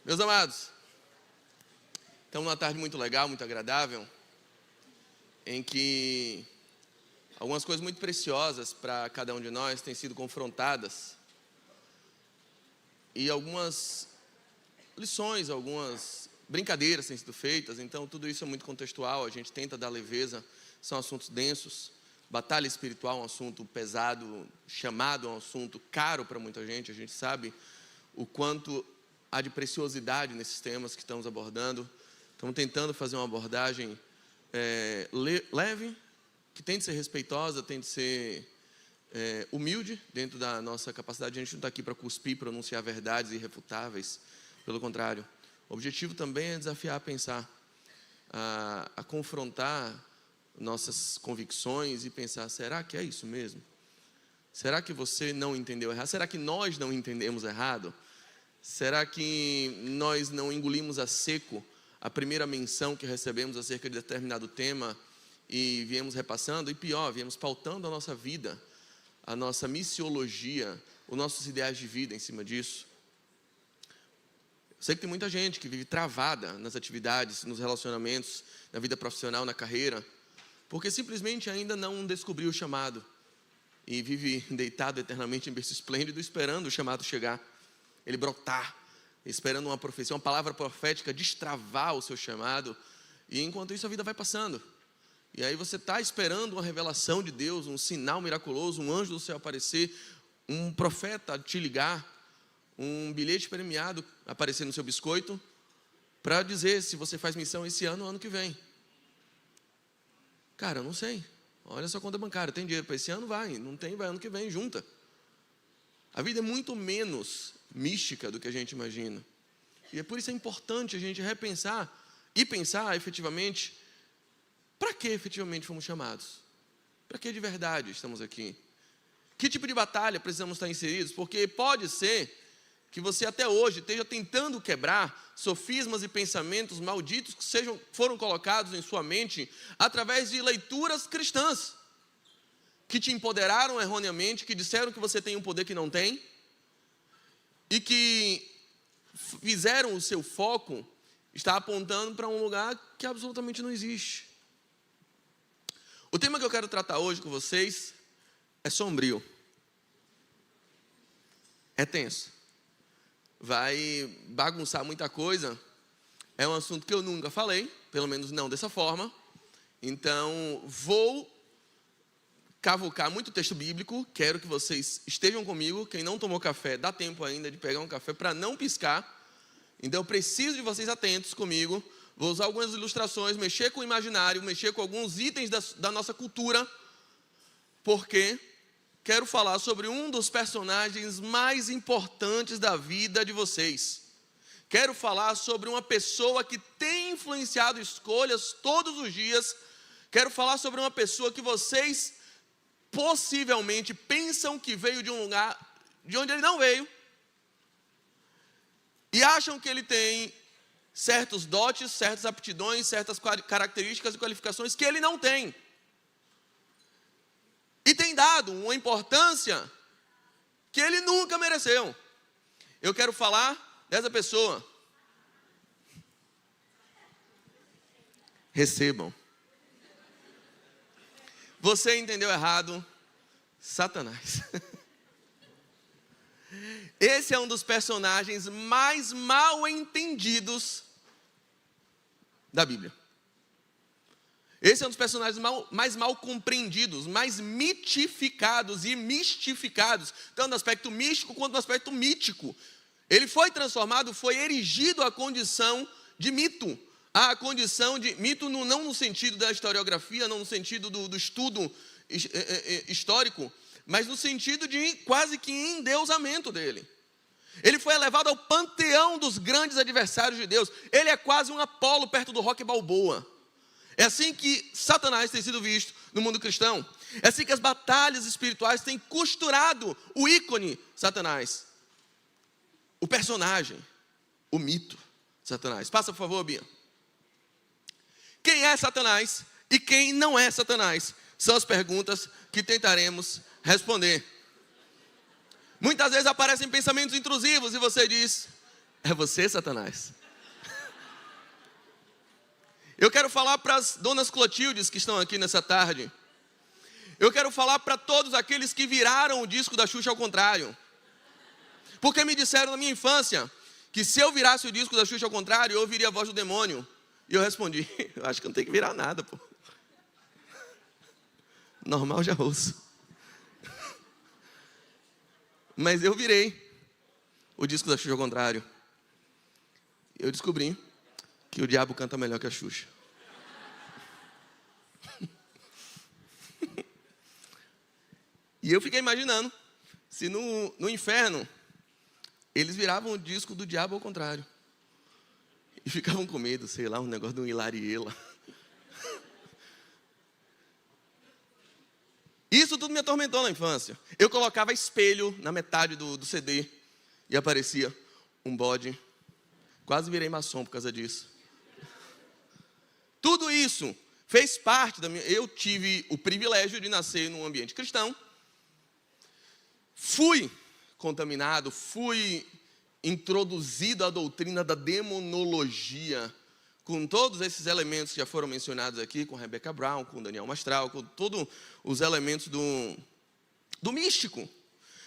Meus amados, estamos numa tarde muito legal, muito agradável, em que algumas coisas muito preciosas para cada um de nós têm sido confrontadas e algumas lições, algumas brincadeiras têm sido feitas. Então tudo isso é muito contextual, a gente tenta dar leveza, são assuntos densos. Batalha espiritual é um assunto pesado, chamado é um assunto caro para muita gente. A gente sabe o quanto há de preciosidade nesses temas que estamos abordando. Estamos tentando fazer uma abordagem leve, que tem de ser respeitosa, tem de ser humilde dentro da nossa capacidade. A gente não está aqui para cuspir, pronunciar verdades irrefutáveis, pelo contrário. O objetivo também é desafiar a pensar, a confrontar nossas convicções e pensar, será que é isso mesmo? Será que você não entendeu errado? Será que nós não entendemos errado? Será que nós não engolimos a seco a primeira menção que recebemos acerca de determinado tema e viemos repassando? E pior, viemos pautando a nossa vida, a nossa missiologia, os nossos ideais de vida em cima disso? Eu sei que tem muita gente que vive travada nas atividades, nos relacionamentos, na vida profissional, na carreira, porque simplesmente ainda não descobriu o chamado e vive deitado eternamente em berço esplêndido, esperando o chamado chegar, ele brotar, esperando uma profecia, uma palavra profética destravar o seu chamado. E enquanto isso a vida vai passando, e aí você está esperando uma revelação de Deus, um sinal miraculoso, um anjo do céu aparecer, um profeta te ligar, um bilhete premiado aparecer no seu biscoito, para dizer se você faz missão esse ano ou ano que vem. Cara, eu não sei, olha sua conta bancária, tem dinheiro para esse ano? Vai, não tem, vai ano que vem, junta. A vida é muito menos mística do que a gente imagina, e é por isso é importante a gente repensar e pensar efetivamente, para que efetivamente fomos chamados? Para que de verdade estamos aqui? Que tipo de batalha precisamos estar inseridos? Porque pode ser que você até hoje esteja tentando quebrar sofismas e pensamentos malditos que foram colocados em sua mente através de leituras cristãs, que te empoderaram erroneamente, que disseram que você tem um poder que não tem, e que fizeram o seu foco estar apontando para um lugar que absolutamente não existe. O tema que eu quero tratar hoje com vocês é sombrio, é tenso, vai bagunçar muita coisa. É um assunto que eu nunca falei, pelo menos não dessa forma. Então vou cavucar muito texto bíblico. Quero que vocês estejam comigo. Quem não tomou café, dá tempo ainda de pegar um café para não piscar. Então eu preciso de vocês atentos comigo. Vou usar algumas ilustrações, mexer com o imaginário, mexer com alguns itens da nossa cultura, porque quero falar sobre um dos personagens mais importantes da vida de vocês. Quero falar sobre uma pessoa que tem influenciado escolhas todos os dias. Quero falar sobre uma pessoa que vocês possivelmente pensam que veio de um lugar de onde ele não veio, e acham que ele tem certos dotes, certas aptidões, certas características e qualificações que ele não tem, e tem dado uma importância que ele nunca mereceu. Eu quero falar dessa pessoa. Recebam. Você entendeu errado, Satanás. Esse é um dos personagens mais mal entendidos da Bíblia. Esse é um dos personagens mais mal compreendidos, mais mitificados e mistificados, tanto no aspecto místico quanto no aspecto mítico. Ele foi transformado, foi erigido à condição de mito. A condição de mito não no sentido da historiografia, não no sentido do estudo histórico, mas no sentido de quase que endeusamento dele. Ele foi elevado ao panteão dos grandes adversários de Deus. Ele é quase um Apolo perto do Rocky Balboa. É assim que Satanás tem sido visto no mundo cristão. É assim que as batalhas espirituais têm costurado o ícone Satanás, o personagem, o mito Satanás. Passa, por favor, Bia. Quem é Satanás e quem não é Satanás? São as perguntas que tentaremos responder. Muitas vezes aparecem pensamentos intrusivos e você diz, É você, Satanás. Eu quero falar para as donas Clotildes que estão aqui nessa tarde. Eu quero falar para todos aqueles que viraram o disco da Xuxa ao contrário. Porque me disseram na minha infância que se eu virasse o disco da Xuxa ao contrário, eu ouviria a voz do demônio. E eu respondi, eu acho que não tem que virar nada, pô. Normal já ouço. Mas eu virei o disco da Xuxa ao contrário. Eu descobri que o diabo canta melhor que a Xuxa. E eu fiquei imaginando se no inferno eles viravam o disco do diabo ao contrário. E ficavam com medo, sei lá, um negócio de um hilariela. Isso tudo me atormentou na infância. Eu colocava espelho na metade do CD e aparecia um bode. Quase virei maçom por causa disso. Tudo isso fez parte da minha... Eu tive o privilégio de nascer num ambiente cristão. Fui contaminado, fui introduzido à doutrina da demonologia, com todos esses elementos que já foram mencionados aqui, com Rebecca Brown, com Daniel Mastral, com todos os elementos do místico.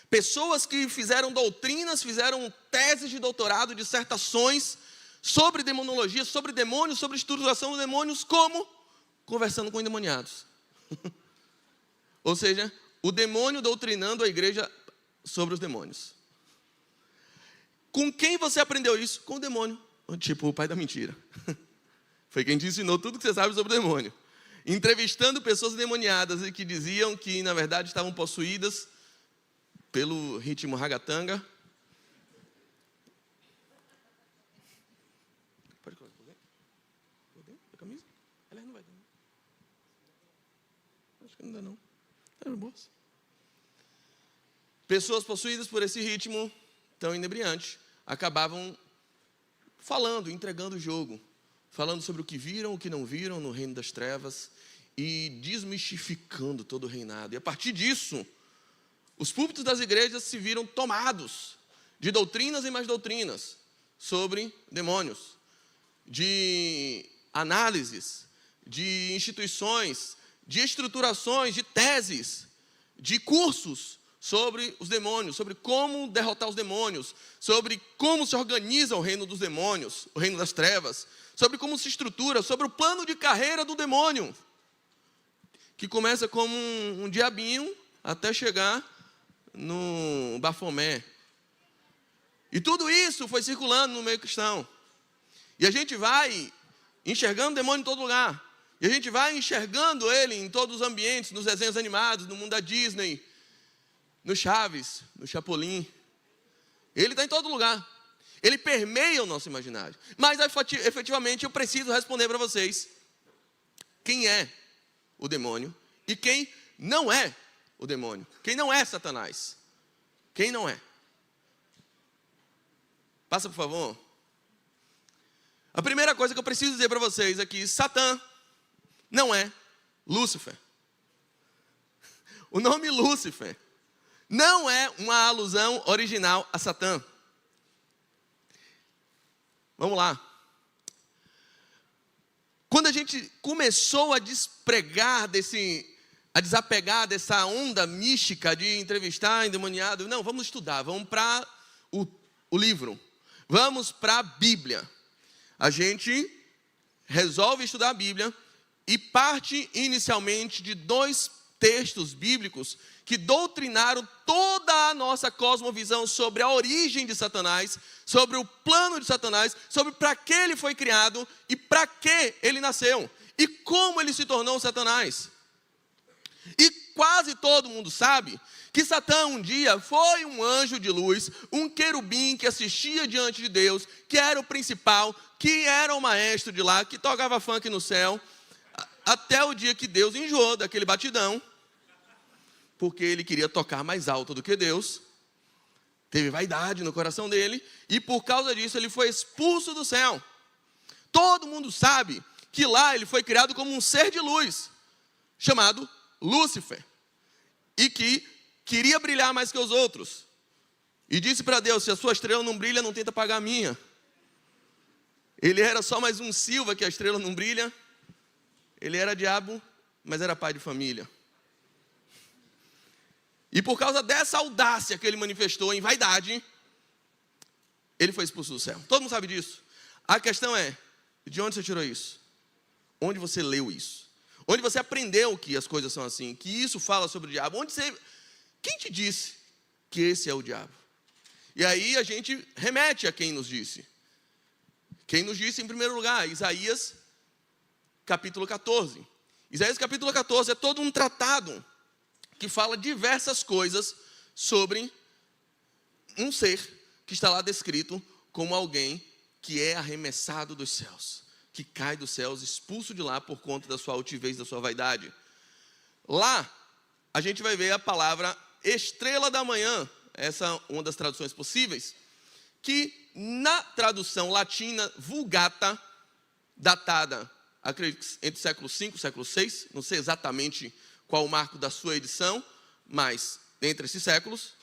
Pessoas que fizeram doutrinas, fizeram teses de doutorado, dissertações sobre demonologia, sobre demônios, sobre estruturação dos demônios, como conversando com endemoniados. Ou seja, o demônio doutrinando a igreja sobre os demônios. Com quem você aprendeu isso? Com o demônio. Tipo o pai da mentira. Foi quem te ensinou tudo que você sabe sobre o demônio. Entrevistando pessoas endemoniadas e que diziam que, na verdade, estavam possuídas pelo ritmo ragatanga. Pode colocar por dentro? Por dentro da camisa? Ela não vai dar, não. Acho que não dá, não. Tá no bolso. Pessoas possuídas por esse ritmo tão inebriante acabavam falando, entregando o jogo, falando sobre o que viram, o que não viram no reino das trevas e desmistificando todo o reinado. E a partir disso, os púlpitos das igrejas se viram tomados de doutrinas e mais doutrinas sobre demônios, de análises, de instituições, de estruturações, de teses, de cursos sobre os demônios, sobre como derrotar os demônios, sobre como se organiza o reino dos demônios, o reino das trevas, sobre como se estrutura, sobre o plano de carreira do demônio, que começa como um diabinho até chegar no Bafomé. E tudo isso foi circulando no meio cristão. E a gente vai enxergando o demônio em todo lugar. E a gente vai enxergando ele em todos os ambientes, nos desenhos animados, no mundo da Disney, no Chaves, no Chapolin. Ele está em todo lugar. Ele permeia o nosso imaginário. Mas, efetivamente, eu preciso responder para vocês quem é o demônio e quem não é o demônio. Quem não é Satanás. Quem não é. Passa, por favor. A primeira coisa que eu preciso dizer para vocês é que Satã não é Lúcifer. O nome Lúcifer não é uma alusão original a Satã. Vamos lá. Quando a gente começou a desapegar dessa onda mística de entrevistar endemoniado, não, vamos estudar, vamos para o livro, vamos para a Bíblia. A gente resolve estudar a Bíblia e parte inicialmente de 2 textos bíblicos que doutrinaram toda a nossa cosmovisão sobre a origem de Satanás, sobre o plano de Satanás, sobre para que ele foi criado e para que ele nasceu e como ele se tornou Satanás. E quase todo mundo sabe que Satã um dia foi um anjo de luz, um querubim que assistia diante de Deus, que era o principal, que era o maestro de lá, que tocava funk no céu, até o dia que Deus enjoou daquele batidão, porque ele queria tocar mais alto do que Deus, teve vaidade no coração dele, e por causa disso ele foi expulso do céu. Todo mundo sabe que lá ele foi criado como um ser de luz, chamado Lúcifer, e que queria brilhar mais que os outros, e disse para Deus, se a sua estrela não brilha, não tenta apagar a minha. Ele era só mais um Silva que a estrela não brilha. Ele era diabo, mas era pai de família. E por causa dessa audácia que ele manifestou em vaidade, ele foi expulso do céu. Todo mundo sabe disso. A questão é, de onde você tirou isso? Onde você leu isso? Onde você aprendeu que as coisas são assim? Que isso fala sobre o diabo? Quem te disse que esse é o diabo? E aí a gente remete a quem nos disse. Quem nos disse, em primeiro lugar, Isaías capítulo 14. Isaías capítulo 14 é todo um tratado que fala diversas coisas sobre um ser que está lá descrito como alguém que é arremessado dos céus, que cai dos céus, expulso de lá por conta da sua altivez, da sua vaidade. Lá, a gente vai ver a palavra estrela da manhã, essa é uma das traduções possíveis, que na tradução latina Vulgata, datada, acredito, entre século V e século VI, não sei exatamente qual o marco da sua edição, mas entre esses séculos,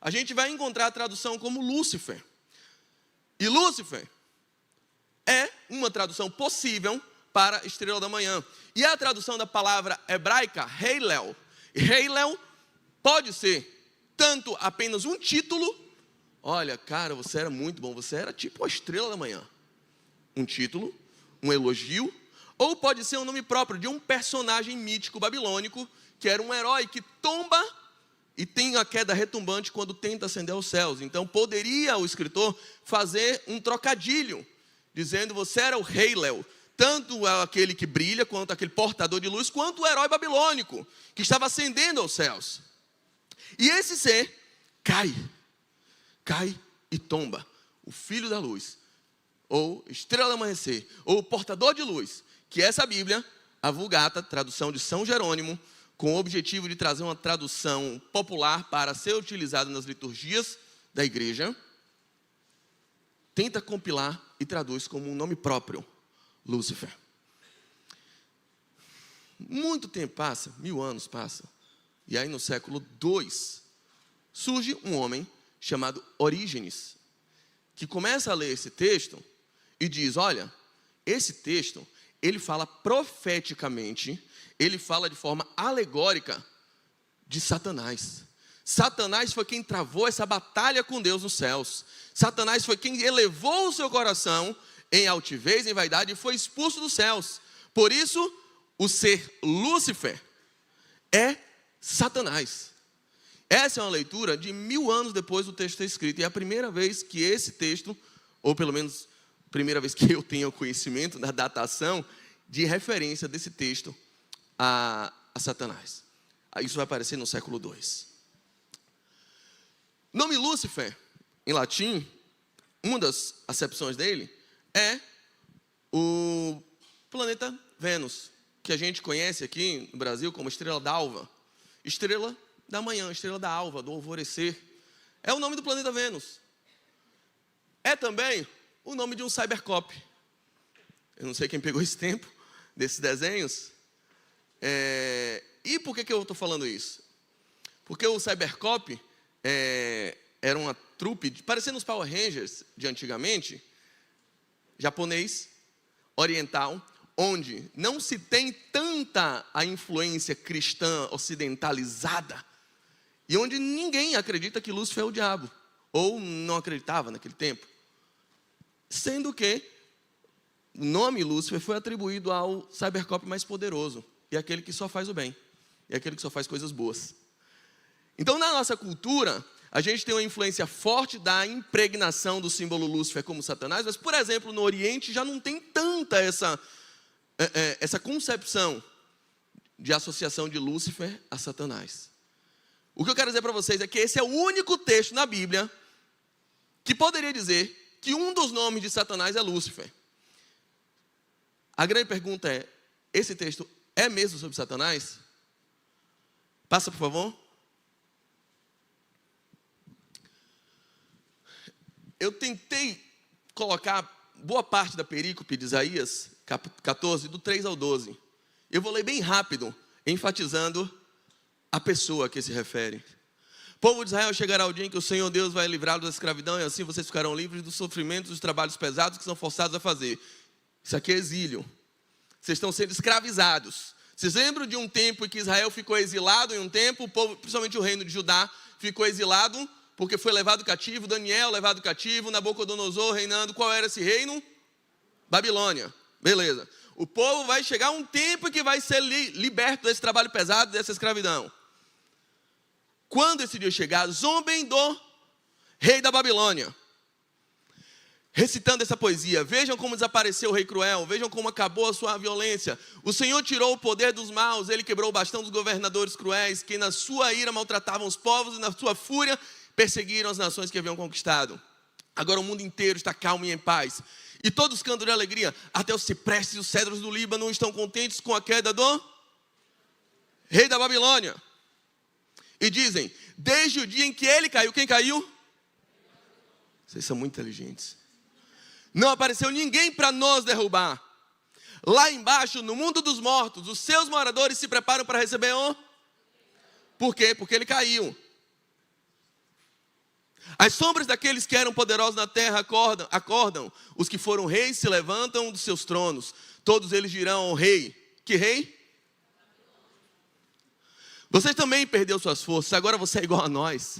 a gente vai encontrar a tradução como Lúcifer. E Lúcifer é uma tradução possível para estrela da manhã. E a tradução da palavra hebraica, Heilel. E Heilel pode ser tanto apenas um título. Olha, cara, você era muito bom, você era tipo a estrela da manhã. Um título, um elogio. Ou pode ser um nome próprio de um personagem mítico babilônico, que era um herói que tomba e tem a queda retumbante quando tenta ascender aos céus. Então poderia o escritor fazer um trocadilho, dizendo você era o Heilel, tanto aquele que brilha, quanto aquele portador de luz, quanto o herói babilônico, que estava ascendendo aos céus. E esse ser cai e tomba, o filho da luz, ou estrela do amanhecer, ou portador de luz, que essa Bíblia, a Vulgata, tradução de São Jerônimo, com o objetivo de trazer uma tradução popular para ser utilizada nas liturgias da igreja, tenta compilar e traduz como um nome próprio, Lúcifer. Muito tempo passa, 1000 anos passa, e aí no século II, surge um homem chamado Orígenes, que começa a ler esse texto e diz, olha, esse texto, ele fala profeticamente, ele fala de forma alegórica de Satanás. Satanás foi quem travou essa batalha com Deus nos céus. Satanás foi quem elevou o seu coração em altivez, em vaidade, e foi expulso dos céus. Por isso, o ser Lúcifer é Satanás. Essa é uma leitura de 1000 anos depois do texto ter escrito. E é a primeira vez que esse texto, ou pelo menos a primeira vez que eu tenho conhecimento da datação de referência desse texto a Satanás. Isso vai aparecer no século II. O nome Lúcifer, em latim, uma das acepções dele é o planeta Vênus, que a gente conhece aqui no Brasil como estrela d'alva, estrela da manhã, estrela da alva, do alvorecer. É o nome do planeta Vênus. É também o nome de um cybercop. Eu não sei quem pegou esse tempo desses desenhos. E por que eu estou falando isso? Porque o cybercop era uma trupe, parecendo os Power Rangers de antigamente, japonês, oriental, onde não se tem tanta a influência cristã ocidentalizada, e onde ninguém acredita que Lúcifer é o diabo, ou não acreditava naquele tempo. Sendo que o nome Lúcifer foi atribuído ao cybercop mais poderoso, e aquele que só faz o bem, e aquele que só faz coisas boas. Então, na nossa cultura, a gente tem uma influência forte da impregnação do símbolo Lúcifer como Satanás, mas, por exemplo, no Oriente já não tem tanta essa concepção de associação de Lúcifer a Satanás. O que eu quero dizer para vocês é que esse é o único texto na Bíblia que poderia dizer que um dos nomes de Satanás é Lúcifer. A grande pergunta é, esse texto é mesmo sobre Satanás? Passa, por favor. Eu tentei colocar boa parte da perícope de Isaías 14, do 3 ao 12. Eu vou ler bem rápido, enfatizando a pessoa a que se refere. povo de Israel chegará o dia em que o Senhor Deus vai livrá-los da escravidão, e assim vocês ficarão livres dos sofrimentos, dos trabalhos pesados que são forçados a fazer. Isso aqui é exílio. Vocês estão sendo escravizados. Vocês lembram de um tempo em que Israel ficou exilado em um tempo? O povo, principalmente o reino de Judá, ficou exilado porque foi levado cativo. Daniel levado cativo, Nabucodonosor reinando. Qual era esse reino? Babilônia. Beleza. O povo vai chegar um tempo que vai ser liberto desse trabalho pesado, dessa escravidão. Quando esse dia chegar, zombem do rei da Babilônia. Recitando essa poesia, vejam como desapareceu o rei cruel, vejam como acabou a sua violência. O Senhor tirou o poder dos maus, Ele quebrou o bastão dos governadores cruéis, que na sua ira maltratavam os povos e na sua fúria perseguiram as nações que haviam conquistado. Agora o mundo inteiro está calmo e em paz. E todos cantam de alegria, até os ciprestes e os cedros do Líbano estão contentes com a queda do rei da Babilônia. E dizem, desde o dia em que ele caiu, quem caiu? Vocês são muito inteligentes. Não apareceu ninguém para nos derrubar. Lá embaixo, no mundo dos mortos, os seus moradores se preparam para receber o... Por quê? Porque ele caiu. As sombras daqueles que eram poderosos na terra acordam. Os que foram reis se levantam dos seus tronos. Todos eles dirão ao rei. Que rei? Você também perdeu suas forças. Agora você é igual a nós.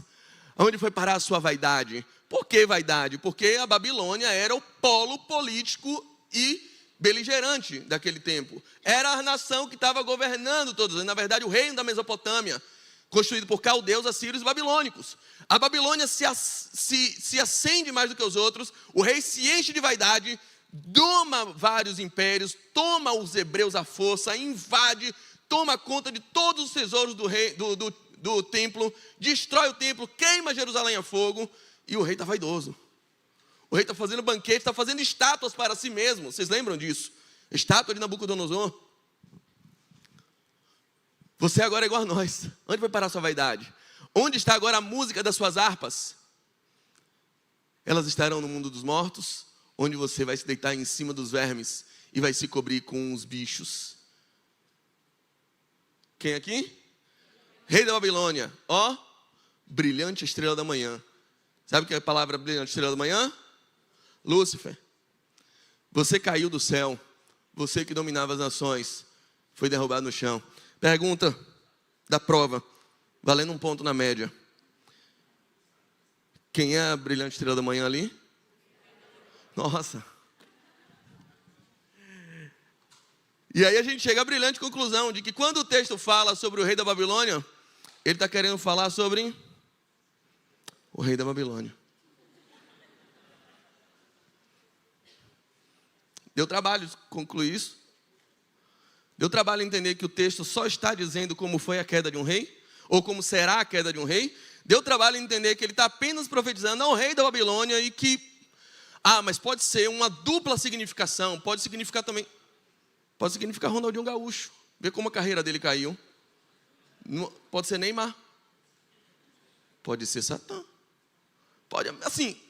Onde foi parar a sua vaidade? Por que vaidade? Porque a Babilônia era o polo político e beligerante daquele tempo. Era a nação que estava governando todos. Na verdade, o reino da Mesopotâmia, construído por caldeus, assírios e babilônicos. A Babilônia se acende mais do que os outros. O rei se enche de vaidade, doma vários impérios, toma os hebreus à força, invade, toma conta de todos os tesouros do templo, destrói o templo, queima Jerusalém a fogo. E o rei está vaidoso. O rei está fazendo banquete, está fazendo estátuas para si mesmo. Vocês lembram disso? Estátua de Nabucodonosor. Você agora é igual a nós. Onde vai parar a sua vaidade? Onde está agora a música das suas harpas? Elas estarão no mundo dos mortos, onde você vai se deitar em cima dos vermes e vai se cobrir com os bichos. Quem aqui? Rei da Babilônia. Ó, brilhante estrela da manhã. Sabe o que é a palavra brilhante estrela da manhã? Lúcifer. Você caiu do céu. Você que dominava as nações foi derrubado no chão. Pergunta da prova, valendo um ponto na média. Quem é a brilhante estrela da manhã ali? Nossa. E aí a gente chega à brilhante conclusão de que quando o texto fala sobre o rei da Babilônia, ele está querendo falar sobre o rei da Babilônia. Deu trabalho concluir isso? Deu trabalho entender que o texto só está dizendo como foi a queda de um rei? Ou como será a queda de um rei? Deu trabalho entender que ele está apenas profetizando ao rei da Babilônia e que... mas pode ser uma dupla significação. Pode significar também... Pode significar Ronaldinho Gaúcho. Vê como a carreira dele caiu. Pode ser Neymar. Pode ser Satã. Pode, assim,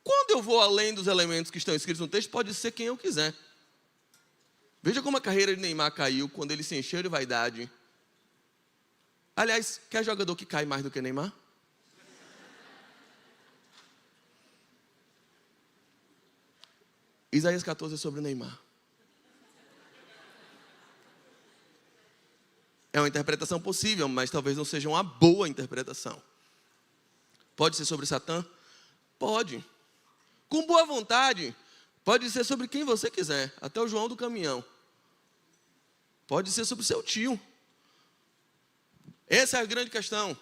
quando eu vou além dos elementos que estão escritos no texto, pode ser quem eu quiser. Veja como a carreira de Neymar caiu quando ele se encheu de vaidade. Aliás, quer jogador que cai mais do que Neymar? Isaías 14 é sobre o Neymar. É uma interpretação possível, mas talvez não seja uma boa interpretação. Pode ser sobre Satã? Pode. Com boa vontade. Pode ser sobre quem você quiser. Até o João do caminhão. Pode ser sobre seu tio. Essa é a grande questão.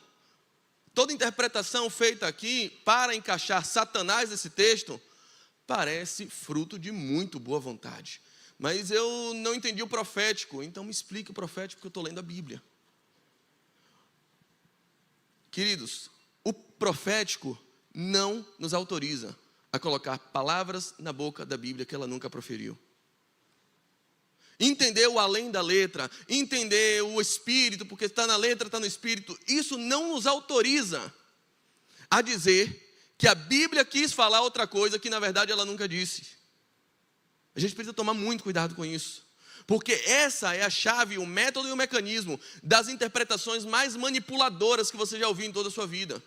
Toda interpretação feita aqui para encaixar Satanás nesse texto parece fruto de muito boa vontade. Mas eu não entendi o profético, então me explique o profético, porque eu estou lendo a Bíblia. Queridos, o profético não nos autoriza a colocar palavras na boca da Bíblia que ela nunca proferiu. Entender o além da letra, entender o espírito, porque está na letra, está no espírito, isso não nos autoriza a dizer que a Bíblia quis falar outra coisa que na verdade ela nunca disse. A gente precisa tomar muito cuidado com isso, porque essa é a chave, o método e o mecanismo das interpretações mais manipuladoras que você já ouviu em toda a sua vida.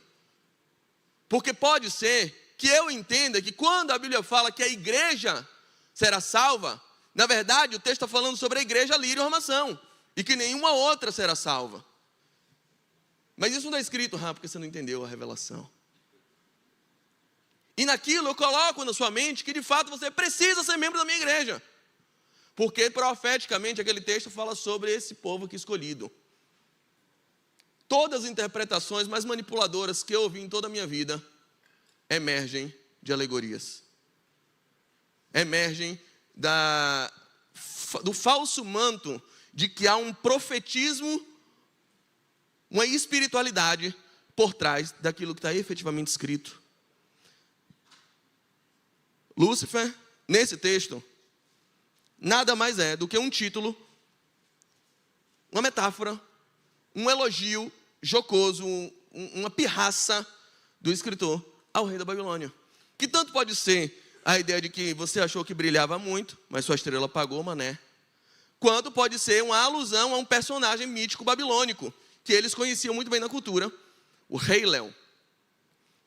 Porque pode ser que eu entenda que quando a Bíblia fala que a igreja será salva, na verdade o texto está falando sobre a igreja Lírio e Armação, e que nenhuma outra será salva. Mas isso não está escrito, porque você não entendeu a revelação. E naquilo eu coloco na sua mente que de fato você precisa ser membro da minha igreja. Porque profeticamente aquele texto fala sobre esse povo aqui escolhido. Todas as interpretações mais manipuladoras que eu ouvi em toda a minha vida emergem de alegorias. Emergem do falso manto de que há um profetismo, uma espiritualidade por trás daquilo que está efetivamente escrito. Lúcifer, nesse texto, nada mais é do que um título, uma metáfora, um elogio jocoso, uma pirraça do escritor ao rei da Babilônia. Que tanto pode ser a ideia de que você achou que brilhava muito, mas sua estrela apagou, mané. Quanto pode ser uma alusão a um personagem mítico babilônico, que eles conheciam muito bem na cultura, o Rei Leão,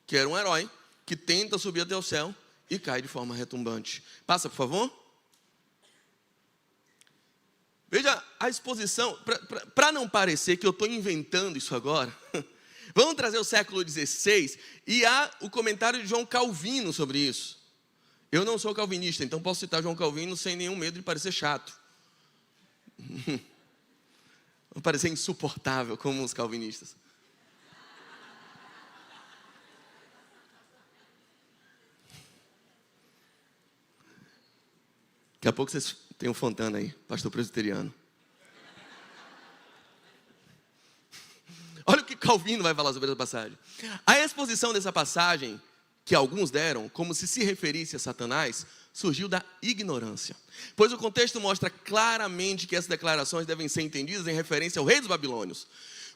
que era um herói que tenta subir até o céu e cai de forma retumbante. Passa, por favor. Veja a exposição, para não parecer que eu estou inventando isso agora, vamos trazer o século XVI e há o comentário de João Calvino sobre isso. Eu não sou calvinista, então posso citar João Calvino sem nenhum medo de parecer chato. Vou parecer insuportável como os calvinistas. Daqui a pouco vocês têm um Fontana aí, pastor presbiteriano. Olha o que Calvino vai falar sobre essa passagem. A exposição dessa passagem, que alguns deram, como se referisse a Satanás, surgiu da ignorância. Pois o contexto mostra claramente que essas declarações devem ser entendidas em referência ao rei dos babilônios.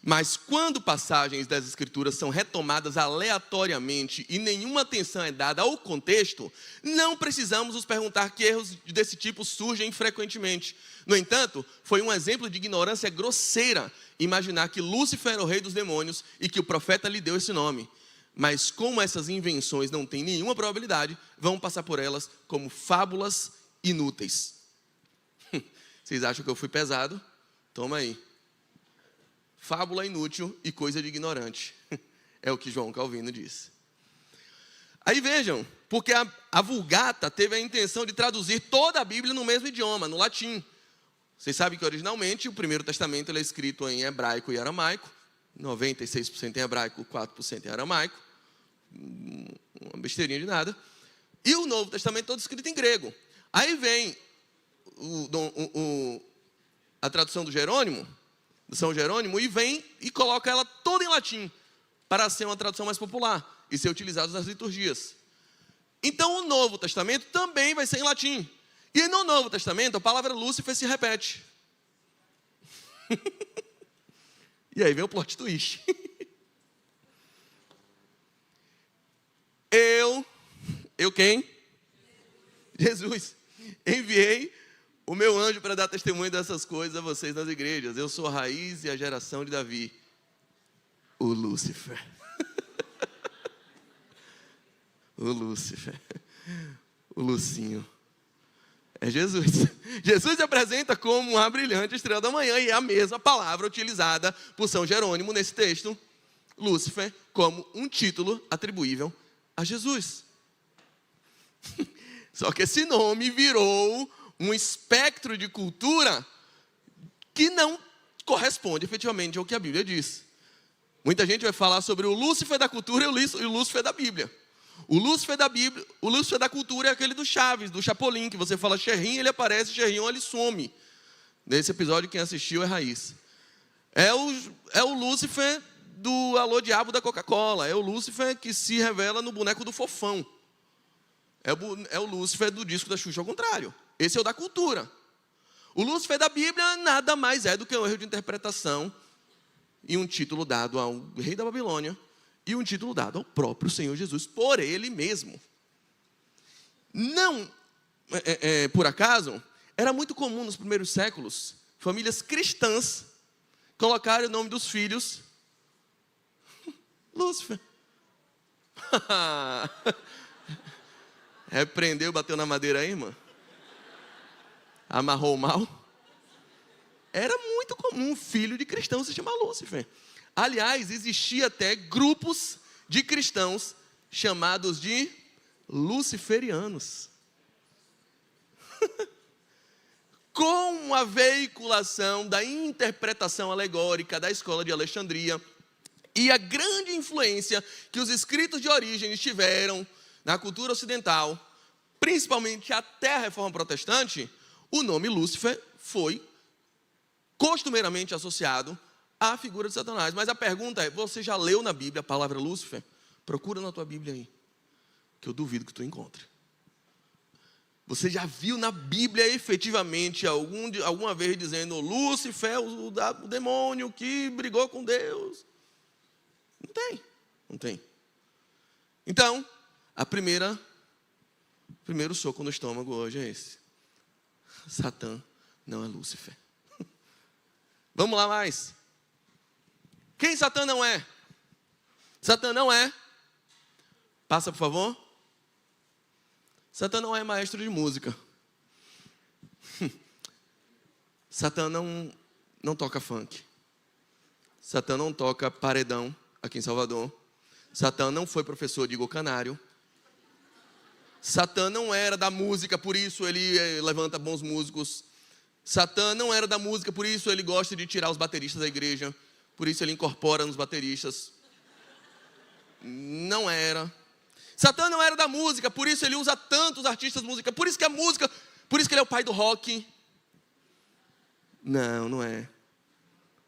Mas quando passagens das escrituras são retomadas aleatoriamente e nenhuma atenção é dada ao contexto, não precisamos nos perguntar que erros desse tipo surgem frequentemente. No entanto, foi um exemplo de ignorância grosseira imaginar que Lúcifer era o rei dos demônios e que o profeta lhe deu esse nome. Mas como essas invenções não têm nenhuma probabilidade, vamos passar por elas como fábulas inúteis. Vocês acham que eu fui pesado? Toma aí. Fábula inútil e coisa de ignorante. É o que João Calvino disse. Aí vejam, porque a Vulgata teve a intenção de traduzir toda a Bíblia no mesmo idioma, no latim. Vocês sabem que originalmente o Primeiro Testamento ele é escrito em hebraico e aramaico. 96% em hebraico, 4% em aramaico. Uma besteirinha de nada. E o Novo Testamento todo escrito em grego. Aí vem a tradução do Jerônimo, de São Jerônimo, e vem e coloca ela toda em latim, para ser uma tradução mais popular e ser utilizada nas liturgias. Então o Novo Testamento também vai ser em latim. E no Novo Testamento a palavra Lúcifer se repete. E aí vem o plot twist. Eu quem? Jesus. Enviei o meu anjo para dar testemunho dessas coisas a vocês nas igrejas. Eu sou a raiz e a geração de Davi. O Lúcifer. O Lúcifer. O Lucinho. É Jesus. Jesus se apresenta como uma brilhante estrela da manhã e é a mesma palavra utilizada por São Jerônimo nesse texto. Lúcifer como um título atribuível a Jesus. Só que esse nome virou um espectro de cultura que não corresponde efetivamente ao que a Bíblia diz. Muita gente vai falar sobre o Lúcifer da cultura e o Lúcifer da Bíblia. O Lúcifer da Bíblia, o Lúcifer da cultura é aquele do Chaves, do Chapolin, que você fala Xerrim, ele aparece, Xerrim, ele some. Nesse episódio, quem assistiu é Raiz. É o Lúcifer do Alô Diabo da Coca-Cola. É o Lúcifer que se revela no boneco do Fofão. É o Lúcifer do disco da Xuxa ao contrário. Esse é o da cultura. O Lúcifer da Bíblia nada mais é do que um erro de interpretação e um título dado ao rei da Babilônia e um título dado ao próprio Senhor Jesus por ele mesmo. Não, por acaso, era muito comum nos primeiros séculos famílias cristãs colocarem o nome dos filhos Lúcifer. Repreendeu, bateu na madeira aí, irmã? Amarrou o mal? Era muito comum um filho de cristão se chamar Lúcifer. Aliás, existia até grupos de cristãos chamados de luciferianos. Com a veiculação da interpretação alegórica da escola de Alexandria e a grande influência que os escritos de Orígenes tiveram na cultura ocidental, principalmente até a Reforma Protestante, o nome Lúcifer foi costumeiramente associado à figura de Satanás. Mas a pergunta é, você já leu na Bíblia a palavra Lúcifer? Procura na tua Bíblia aí, que eu duvido que tu encontre. Você já viu na Bíblia efetivamente alguma vez dizendo Lúcifer, o demônio que brigou com Deus? Não tem. Então, o primeiro soco no estômago hoje é esse. Satã não é Lúcifer. Vamos lá mais. Quem Satã não é? Satã não é. Passa, por favor. Satã não é maestro de música. Satã não toca funk. Satã não toca paredão aqui em Salvador. Satã não foi professor de Igor Canário. Satã não era da música, por isso ele levanta bons músicos. Satã não era da música, por isso ele gosta de tirar os bateristas da igreja. Por isso ele incorpora nos bateristas. Não era. Satã não era da música, por isso ele usa tantos artistas de música. Por isso que ele é o pai do rock. Não é.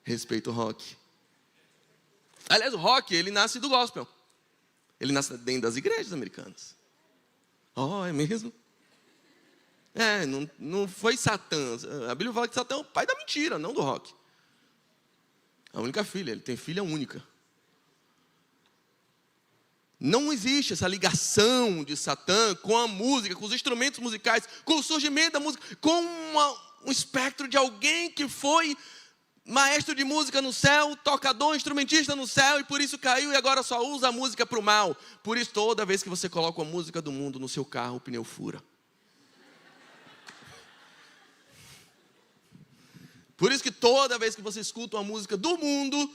Respeito o rock. Aliás, o rock, ele nasce do gospel. Ele nasce dentro das igrejas americanas. É mesmo? Não foi Satã. A Bíblia fala que Satã é o pai da mentira, não do rock. A única filha, ele tem filha única. Não existe essa ligação de Satã com a música, com os instrumentos musicais, com o surgimento da música, com um espectro de alguém que foi maestro de música no céu, tocador, instrumentista no céu, e por isso caiu e agora só usa a música para o mal. Por isso, toda vez que você coloca a música do mundo no seu carro, o pneu fura. Por isso que toda vez que você escuta uma música do mundo,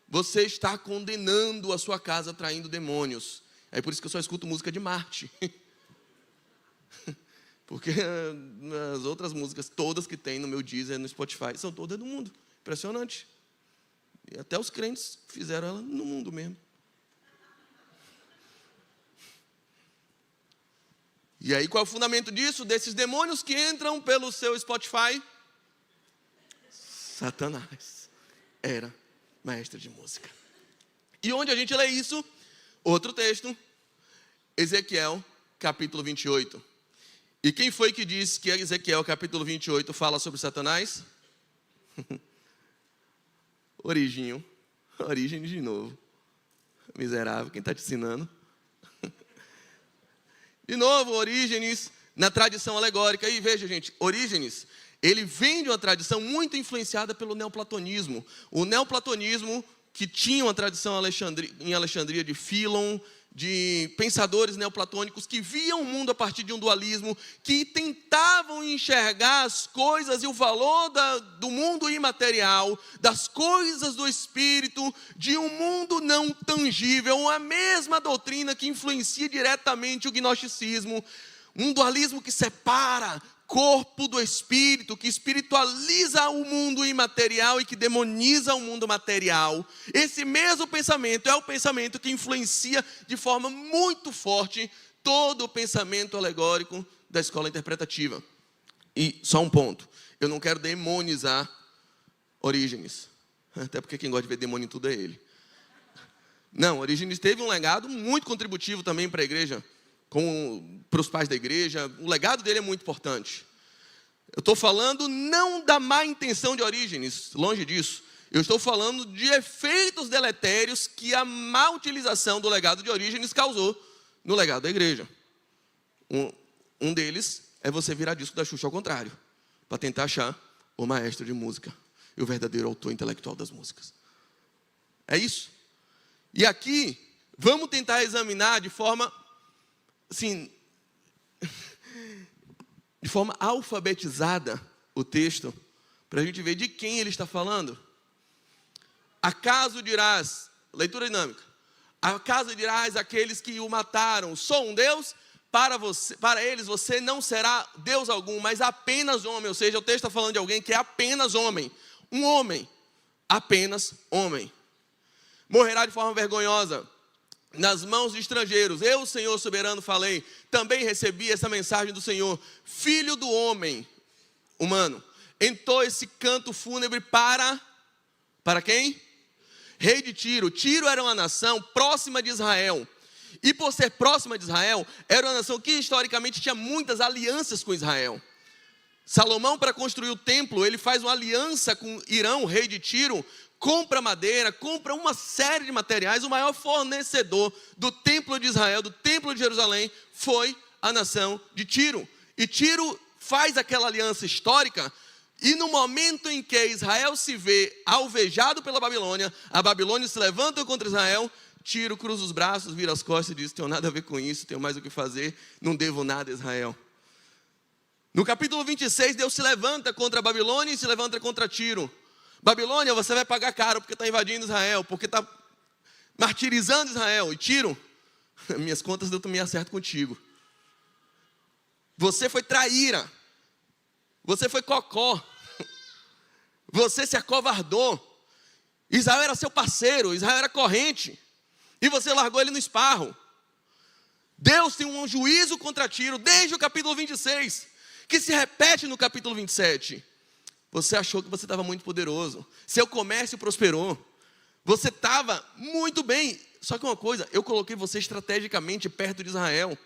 você está condenando a sua casa, atraindo demônios. É por isso que eu só escuto música de Marte. Porque as outras músicas, todas que tem no meu Deezer, no Spotify, são todas do mundo. Impressionante. E até os crentes fizeram ela no mundo mesmo. E aí, qual é o fundamento disso? Desses demônios que entram pelo seu Spotify? Satanás era maestro de música. E onde a gente lê isso? Outro texto, Ezequiel, capítulo 28. E quem foi que disse que Ezequiel, capítulo 28, fala sobre Satanás? Orígenes de novo. Miserável, quem está te ensinando? De novo, Orígenes, na tradição alegórica. E veja, gente, Orígenes, ele vem de uma tradição muito influenciada pelo neoplatonismo. O neoplatonismo, que tinha uma tradição em Alexandria de Fílon, de pensadores neoplatônicos que viam o mundo a partir de um dualismo, que tentavam enxergar as coisas e o valor do mundo imaterial, das coisas do espírito, de um mundo não tangível, a mesma doutrina que influencia diretamente o gnosticismo, um dualismo que separa corpo do espírito, que espiritualiza o mundo imaterial e que demoniza o mundo material. Esse mesmo pensamento é o pensamento que influencia de forma muito forte todo o pensamento alegórico da escola interpretativa. E só um ponto, eu não quero demonizar Orígenes, até porque quem gosta de ver demônio em tudo é ele. Não, Orígenes teve um legado muito contributivo também para a igreja, para os pais da igreja. O legado dele é muito importante. Eu estou falando não da má intenção de Orígenes, longe disso. Eu estou falando de efeitos deletérios que a má utilização do legado de Orígenes causou no legado da igreja. Um deles é você virar disco da Xuxa ao contrário, para tentar achar o maestro de música e o verdadeiro autor intelectual das músicas. É isso. E aqui Vamos tentar examinar de forma, assim, de forma alfabetizada o texto, para a gente ver de quem ele está falando. Acaso dirás, leitura dinâmica, acaso dirás àqueles que o mataram, sou um Deus? Para eles você não será Deus algum, mas apenas homem. Ou seja, o texto está falando de alguém que é apenas homem. Um homem, apenas homem. Morrerá de forma vergonhosa nas mãos de estrangeiros. Eu, Senhor soberano, falei. Também recebi essa mensagem do Senhor. Filho do homem, humano, entoa esse canto fúnebre para quem? Rei de Tiro. Tiro era uma nação próxima de Israel. E por ser próxima de Israel, era uma nação que historicamente tinha muitas alianças com Israel. Salomão, para construir o templo, ele faz uma aliança com Irão, rei de Tiro, compra madeira, compra uma série de materiais. O maior fornecedor do templo de Israel, do templo de Jerusalém, foi a nação de Tiro. E Tiro faz aquela aliança histórica, e no momento em que Israel se vê alvejado pela Babilônia, a Babilônia se levanta contra Israel, Tiro cruza os braços, vira as costas e diz: tenho nada a ver com isso, tenho mais o que fazer, não devo nada a Israel. No capítulo 26, Deus se levanta contra a Babilônia e se levanta contra Tiro. Babilônia, você vai pagar caro porque está invadindo Israel, porque está martirizando Israel. E Tiro, minhas contas eu também acerto contigo. Você foi traíra, você foi cocó, você se acovardou. Israel era seu parceiro, Israel era corrente, e você largou ele no esparro. Deus tem um juízo contra Tiro desde o capítulo 26, que se repete no capítulo 27. Você achou que você estava muito poderoso, seu comércio prosperou, você estava muito bem. Só que uma coisa, eu coloquei você estrategicamente perto de Israel.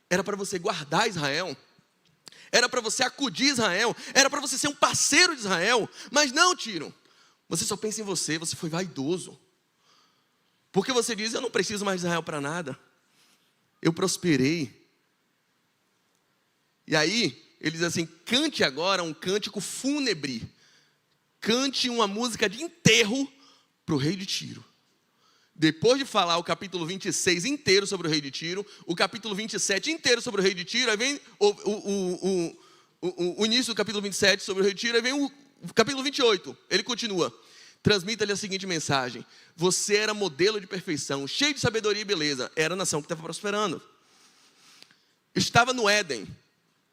Era para você guardar Israel, era para você acudir Israel, era para você ser um parceiro de Israel. Mas não, Tiro, você só pensa em você, você foi vaidoso. Porque você diz: eu não preciso mais de Israel para nada, eu prosperei. E aí, ele diz assim: cante agora um cântico fúnebre, cante uma música de enterro para o rei de Tiro. Depois de falar o capítulo 26 inteiro sobre o rei de Tiro, o capítulo 27 inteiro sobre o rei de Tiro, aí vem o início do capítulo 27 sobre o rei de Tiro, aí vem o capítulo 28, ele continua: transmita-lhe a seguinte mensagem: você era modelo de perfeição, cheio de sabedoria e beleza. Era a nação que estava prosperando, estava no Éden.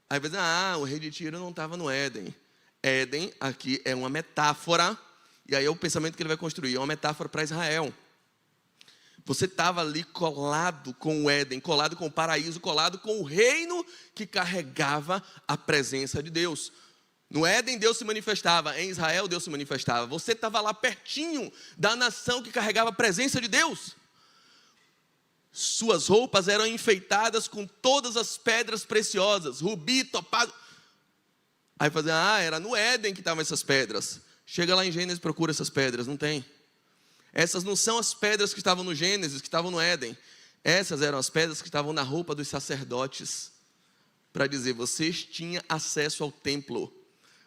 Aí vai dizer: o rei de Tiro não estava no Éden. Éden aqui é uma metáfora, e aí é o pensamento que ele vai construir, é uma metáfora para Israel. Você estava ali colado com o Éden, colado com o paraíso, colado com o reino que carregava a presença de Deus. No Éden Deus se manifestava, em Israel Deus se manifestava. Você estava lá pertinho da nação que carregava a presença de Deus. Suas roupas eram enfeitadas com todas as pedras preciosas, rubi, topázio. Aí fazer: era no Éden que estavam essas pedras. Chega lá em Gênesis, procura essas pedras, não tem. Essas não são as pedras que estavam no Gênesis, que estavam no Éden. Essas eram as pedras que estavam na roupa dos sacerdotes, para dizer: vocês tinham acesso ao templo,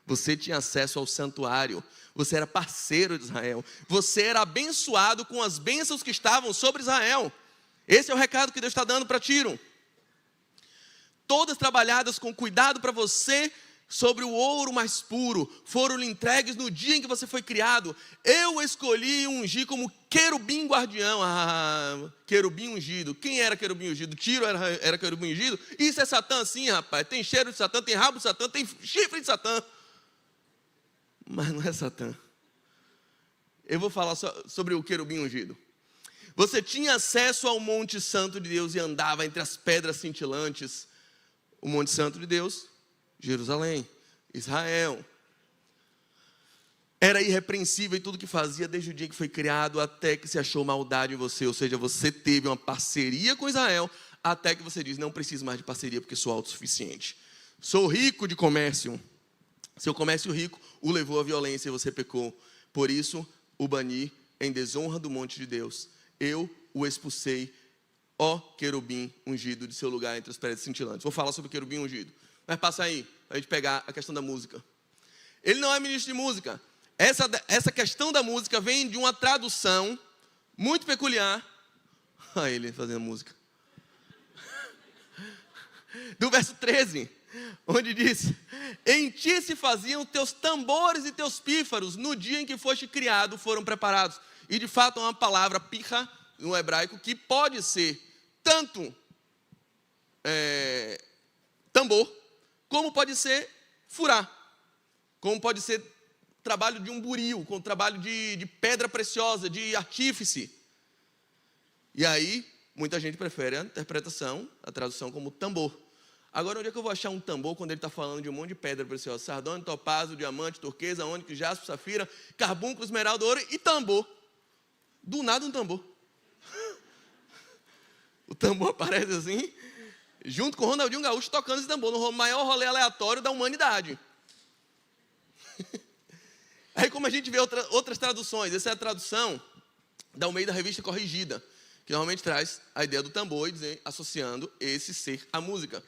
você tinha acesso ao santuário, você era parceiro de Israel, você era abençoado com as bênçãos que estavam sobre Israel. Esse é o recado que Deus está dando para Tiro. Todas trabalhadas com cuidado para você, sobre o ouro mais puro, foram-lhe entregues no dia em que você foi criado. Eu escolhi e ungi como querubim guardião. Querubim ungido. Quem era querubim ungido? Tiro era querubim ungido? Isso é Satã sim, rapaz. Tem cheiro de Satã, tem rabo de Satã, tem chifre de Satã. Mas não é Satã. Eu vou falar sobre o querubim ungido. Você tinha acesso ao Monte Santo de Deus e andava entre as pedras cintilantes. O Monte Santo de Deus, Jerusalém, Israel. Era irrepreensível em tudo que fazia, desde o dia que foi criado até que se achou maldade em você. Ou seja, você teve uma parceria com Israel, até que você diz: não preciso mais de parceria porque sou autossuficiente. Sou rico de comércio. Seu comércio rico o levou à violência e você pecou. Por isso, o bani em desonra do monte de Deus. Eu o expulsei, ó querubim ungido, de seu lugar entre as pedras cintilantes. Vou falar sobre o querubim ungido. Mas passa aí, para a gente pegar a questão da música. Ele não é ministro de música. Essa questão da música vem de uma tradução muito peculiar Olha ele fazendo música. Do verso 13, onde diz: em ti se faziam teus tambores e teus pífaros, no dia em que foste criado foram preparados. E de fato é uma palavra pirra no hebraico que pode ser tanto tambor, como pode ser furar, como pode ser trabalho de um buril, com trabalho de pedra preciosa, de artífice. E aí, muita gente prefere a interpretação, a tradução como tambor. Agora, onde é que eu vou achar um tambor quando ele está falando de um monte de pedra preciosa? Sardônio, topázio, diamante, turquesa, ônix, jaspe, safira, carbúnculo, esmeralda, ouro e tambor. Do nada um tambor. O tambor aparece assim, junto com o Ronaldinho Gaúcho tocando esse tambor, no maior rolê aleatório da humanidade. Aí, como a gente vê outras traduções, essa é a tradução da Almeida Revista Corrigida, que normalmente traz a ideia do tambor, associando esse ser à música.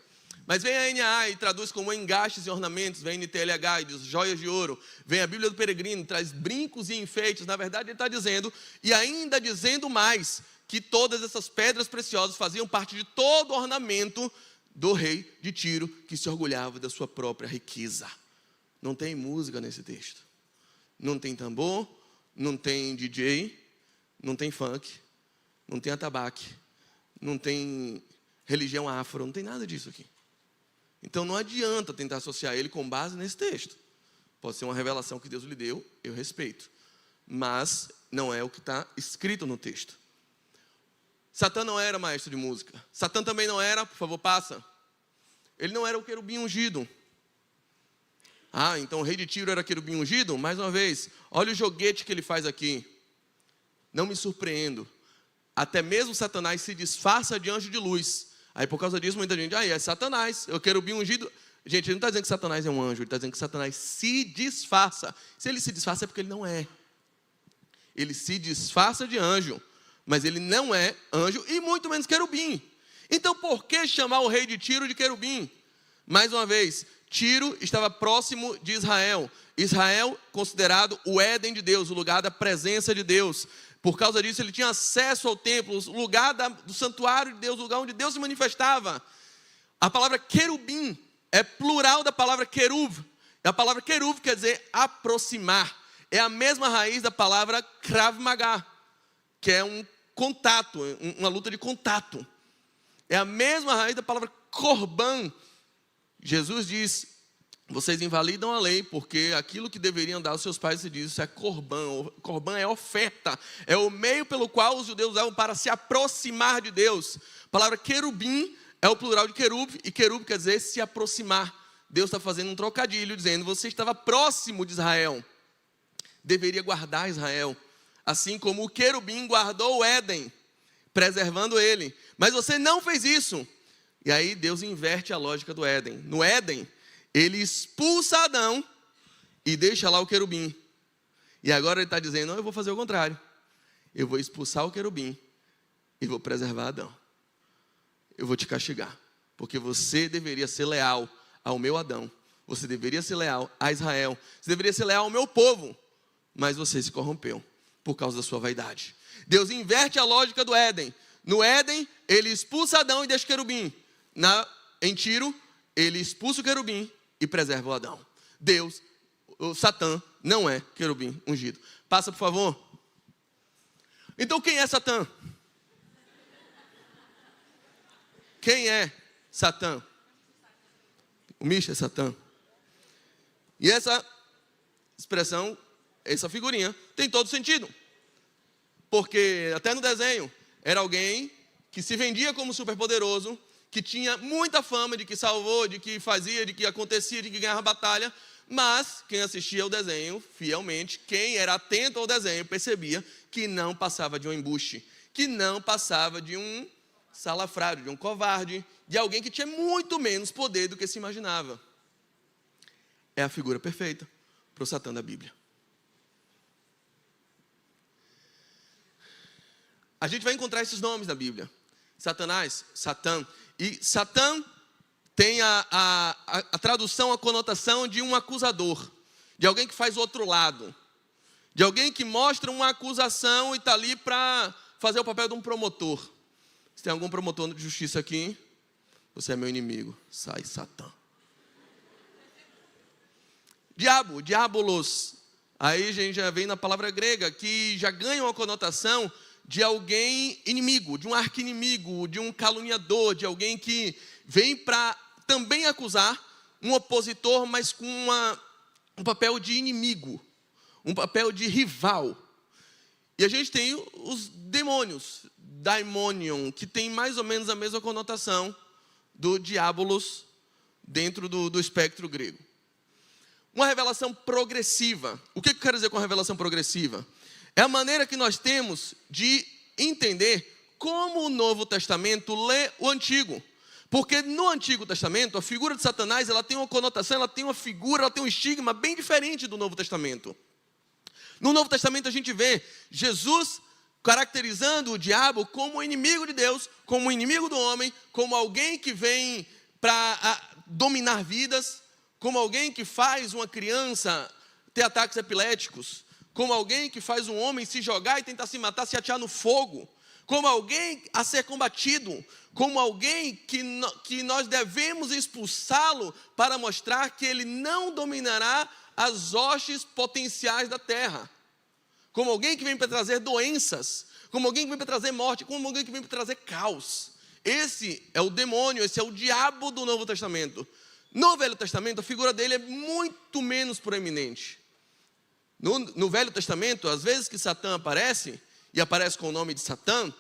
Mas vem a NAA e traduz como engastes e ornamentos, vem a NTLH e diz joias de ouro, vem a Bíblia do Peregrino, traz brincos e enfeites. Na verdade, ele está dizendo, e ainda dizendo mais, que todas essas pedras preciosas faziam parte de todo o ornamento do rei de Tiro, que se orgulhava da sua própria riqueza. Não tem música nesse texto. Não tem tambor, não tem DJ, não tem funk, não tem atabaque, não tem religião afro, não tem nada disso aqui. Então não adianta tentar associar ele com base nesse texto. Pode ser uma revelação que Deus lhe deu, eu respeito. Mas não é o que está escrito no texto. Satã não era maestro de música. Satã também não era, por favor, passa. Ele não era o querubim ungido. Ah, então o rei de Tiro era querubim ungido? Mais uma vez, olha o joguete que ele faz aqui. Não me surpreendo. Até mesmo Satanás se disfarça de anjo de luz. Aí por causa disso muita gente, é Satanás, eu querubim ungido. Gente, ele não está dizendo que Satanás é um anjo, ele está dizendo que Satanás se disfarça. Se ele se disfarça é porque ele não é. Ele se disfarça de anjo, mas ele não é anjo e muito menos querubim. Então por que chamar o rei de Tiro de querubim? Mais uma vez, Tiro estava próximo de Israel. Israel considerado o Éden de Deus, o lugar da presença de Deus. Por causa disso, ele tinha acesso ao templo, o lugar do santuário de Deus, o lugar onde Deus se manifestava. A palavra querubim é plural da palavra querub. A palavra querub quer dizer aproximar. É a mesma raiz da palavra Krav Maga, que é um contato, uma luta de contato. É a mesma raiz da palavra korban. Jesus diz: vocês invalidam a lei, porque aquilo que deveriam dar aos seus pais, se diz, isso é korban. Korban é oferta, é o meio pelo qual os judeus usavam para se aproximar de Deus. A palavra querubim é o plural de querub, e querub quer dizer se aproximar. Deus está fazendo um trocadilho, dizendo, você estava próximo de Israel, deveria guardar Israel, assim como o querubim guardou o Éden, preservando ele, mas você não fez isso. E aí Deus inverte a lógica do Éden. No Éden, ele expulsa Adão e deixa lá o querubim. E agora ele está dizendo, não, eu vou fazer o contrário. Eu vou expulsar o querubim e vou preservar Adão. Eu vou te castigar, porque você deveria ser leal ao meu Adão. Você deveria ser leal a Israel. Você deveria ser leal ao meu povo. Mas você se corrompeu por causa da sua vaidade. Deus inverte a lógica do Éden. No Éden, ele expulsa Adão e deixa o querubim. Em Tiro, ele expulsa o querubim e preserva o Adão. O Satã não é querubim ungido. Passa, por favor. Então quem é Satã? Quem é Satã? O Misha é Satã. E essa expressão, essa figurinha, tem todo sentido. Porque até no desenho, era alguém que se vendia como superpoderoso, que tinha muita fama de que salvou, de que fazia, de que acontecia, de que ganhava batalha, mas quem assistia ao desenho fielmente, quem era atento ao desenho, percebia que não passava de um embuste, que não passava de um salafrário, de um covarde, de alguém que tinha muito menos poder do que se imaginava. É a figura perfeita para o Satã da Bíblia. A gente vai encontrar esses nomes na Bíblia. Satanás, Satã. E Satã tem a tradução, a conotação de um acusador, de alguém que faz o outro lado, de alguém que mostra uma acusação e está ali para fazer o papel de um promotor. Se tem algum promotor de justiça aqui, você é meu inimigo. Sai, Satã. Diabo, diabolos. Aí a gente já vem na palavra grega, que já ganha uma conotação de alguém inimigo, de um arqui-inimigo, de um caluniador, de alguém que vem para também acusar um opositor, mas com um papel de inimigo, um papel de rival. E a gente tem os demônios, daimonion, que tem mais ou menos a mesma conotação do diabolos dentro do espectro grego. Uma revelação progressiva. O que eu quero dizer com revelação progressiva? É a maneira que nós temos de entender como o Novo Testamento lê o Antigo. Porque no Antigo Testamento, a figura de Satanás, ela tem uma conotação, ela tem uma figura, ela tem um estigma bem diferente do Novo Testamento. No Novo Testamento a gente vê Jesus caracterizando o diabo como inimigo de Deus, como inimigo do homem, como alguém que vem para dominar vidas, como alguém que faz uma criança ter ataques epiléticos, como alguém que faz um homem se jogar e tentar se matar, se atear no fogo, como alguém a ser combatido, como alguém que nós devemos expulsá-lo para mostrar que ele não dominará as hostes potenciais da terra, como alguém que vem para trazer doenças, como alguém que vem para trazer morte, como alguém que vem para trazer caos. Esse é o demônio, esse é o diabo do Novo Testamento. No Velho Testamento, a figura dele é muito menos proeminente. No Velho Testamento, às vezes que Satã aparece, e aparece com o nome de Satã,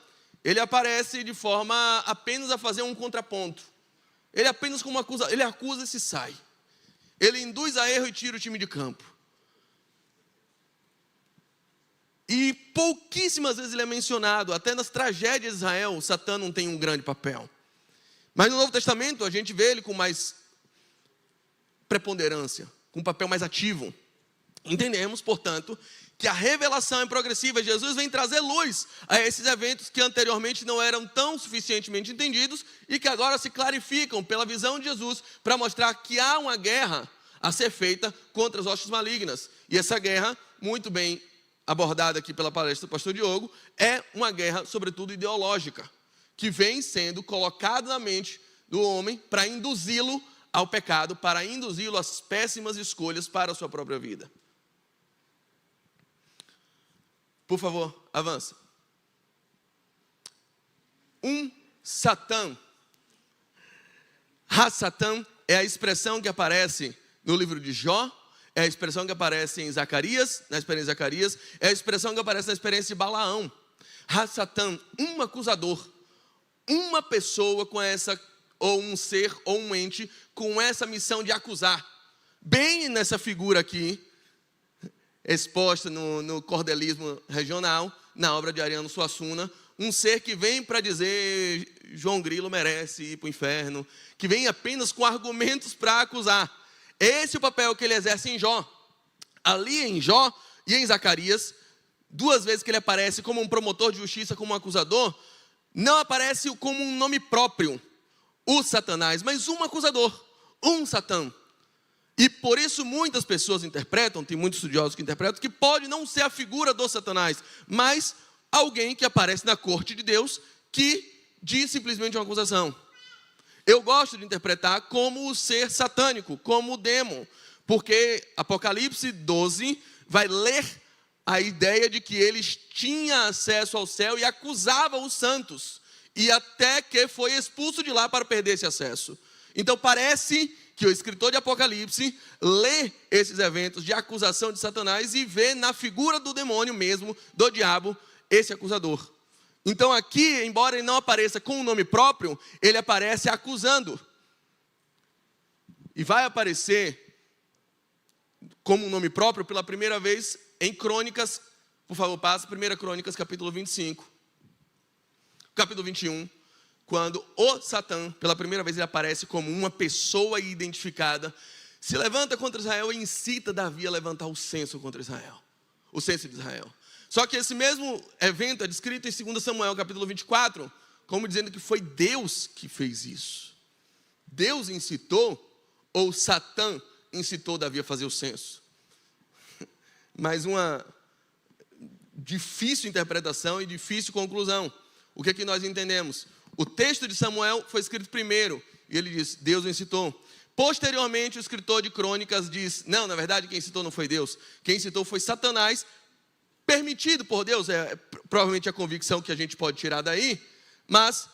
ele aparece de forma apenas a fazer um contraponto. Ele apenas como acusa, ele acusa e se sai. Ele induz a erro e tira o time de campo. E pouquíssimas vezes ele é mencionado, até nas tragédias de Israel, Satã não tem um grande papel. Mas no Novo Testamento, a gente vê ele com mais preponderância, com um papel mais ativo. Entendemos, portanto, que a revelação é progressiva. Jesus vem trazer luz a esses eventos que anteriormente não eram tão suficientemente entendidos e que agora se clarificam pela visão de Jesus para mostrar que há uma guerra a ser feita contra as hostes malignas. E essa guerra, muito bem abordada aqui pela palestra do pastor Diogo, é uma guerra, sobretudo, ideológica, que vem sendo colocada na mente do homem para induzi-lo ao pecado, para induzi-lo às péssimas escolhas para a sua própria vida. Por favor, avança. Satã. Ha-Satã é a expressão que aparece no livro de Jó, é a expressão que aparece em Zacarias, na experiência de Zacarias, é a expressão que aparece na experiência de Balaão. Ha-Satã, um acusador, uma pessoa com essa, ou um ser, ou um ente, com essa missão de acusar. Bem nessa figura aqui, exposta no cordelismo regional, na obra de Ariano Suassuna, um ser que vem para dizer João Grilo merece ir para o inferno, que vem apenas com argumentos para acusar. Esse é o papel que ele exerce em Jó. Ali em Jó e em Zacarias, duas vezes que ele aparece como um promotor de justiça, como um acusador, não aparece como um nome próprio, o Satanás, mas um acusador, um Satã. E por isso muitas pessoas interpretam, tem muitos estudiosos que interpretam, que pode não ser a figura do Satanás, mas alguém que aparece na corte de Deus, que diz simplesmente uma acusação. Eu gosto de interpretar como o ser satânico, como o demo, porque Apocalipse 12 vai ler a ideia de que eles tinham acesso ao céu e acusavam os santos, e até que foi expulso de lá para perder esse acesso. Então parece que o escritor de Apocalipse lê esses eventos de acusação de Satanás e vê na figura do demônio mesmo, do diabo, esse acusador. Então aqui, embora ele não apareça com um nome próprio, ele aparece acusando. E vai aparecer como um nome próprio pela primeira vez em Crônicas, por favor, passa, 1 Crônicas, capítulo 25. Capítulo 21, quando o Satã, pela primeira vez ele aparece como uma pessoa identificada, se levanta contra Israel e incita Davi a levantar o censo contra Israel. O censo de Israel. Só que esse mesmo evento é descrito em 2 Samuel, capítulo 24, como dizendo que foi Deus que fez isso. Deus incitou, ou Satã incitou Davi a fazer o censo. Mas uma difícil interpretação e difícil conclusão. O que é que nós entendemos? O texto de Samuel foi escrito primeiro, e ele diz, Deus o incitou. Posteriormente, o escritor de Crônicas diz, não, na verdade, quem citou não foi Deus. Quem citou foi Satanás, permitido por Deus, provavelmente a convicção que a gente pode tirar daí, mas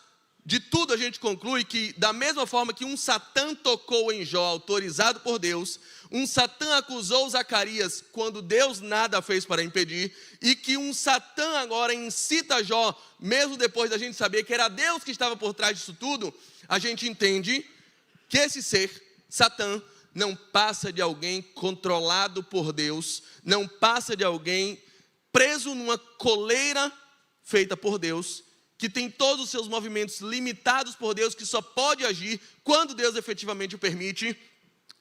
de tudo a gente conclui que, da mesma forma que um Satã tocou em Jó, autorizado por Deus, um Satã acusou Zacarias quando Deus nada fez para impedir, e que um Satã agora incita Jó, mesmo depois da gente saber que era Deus que estava por trás disso tudo, a gente entende que esse ser, Satã, não passa de alguém controlado por Deus, não passa de alguém preso numa coleira feita por Deus, que tem todos os seus movimentos limitados por Deus, que só pode agir quando Deus efetivamente o permite,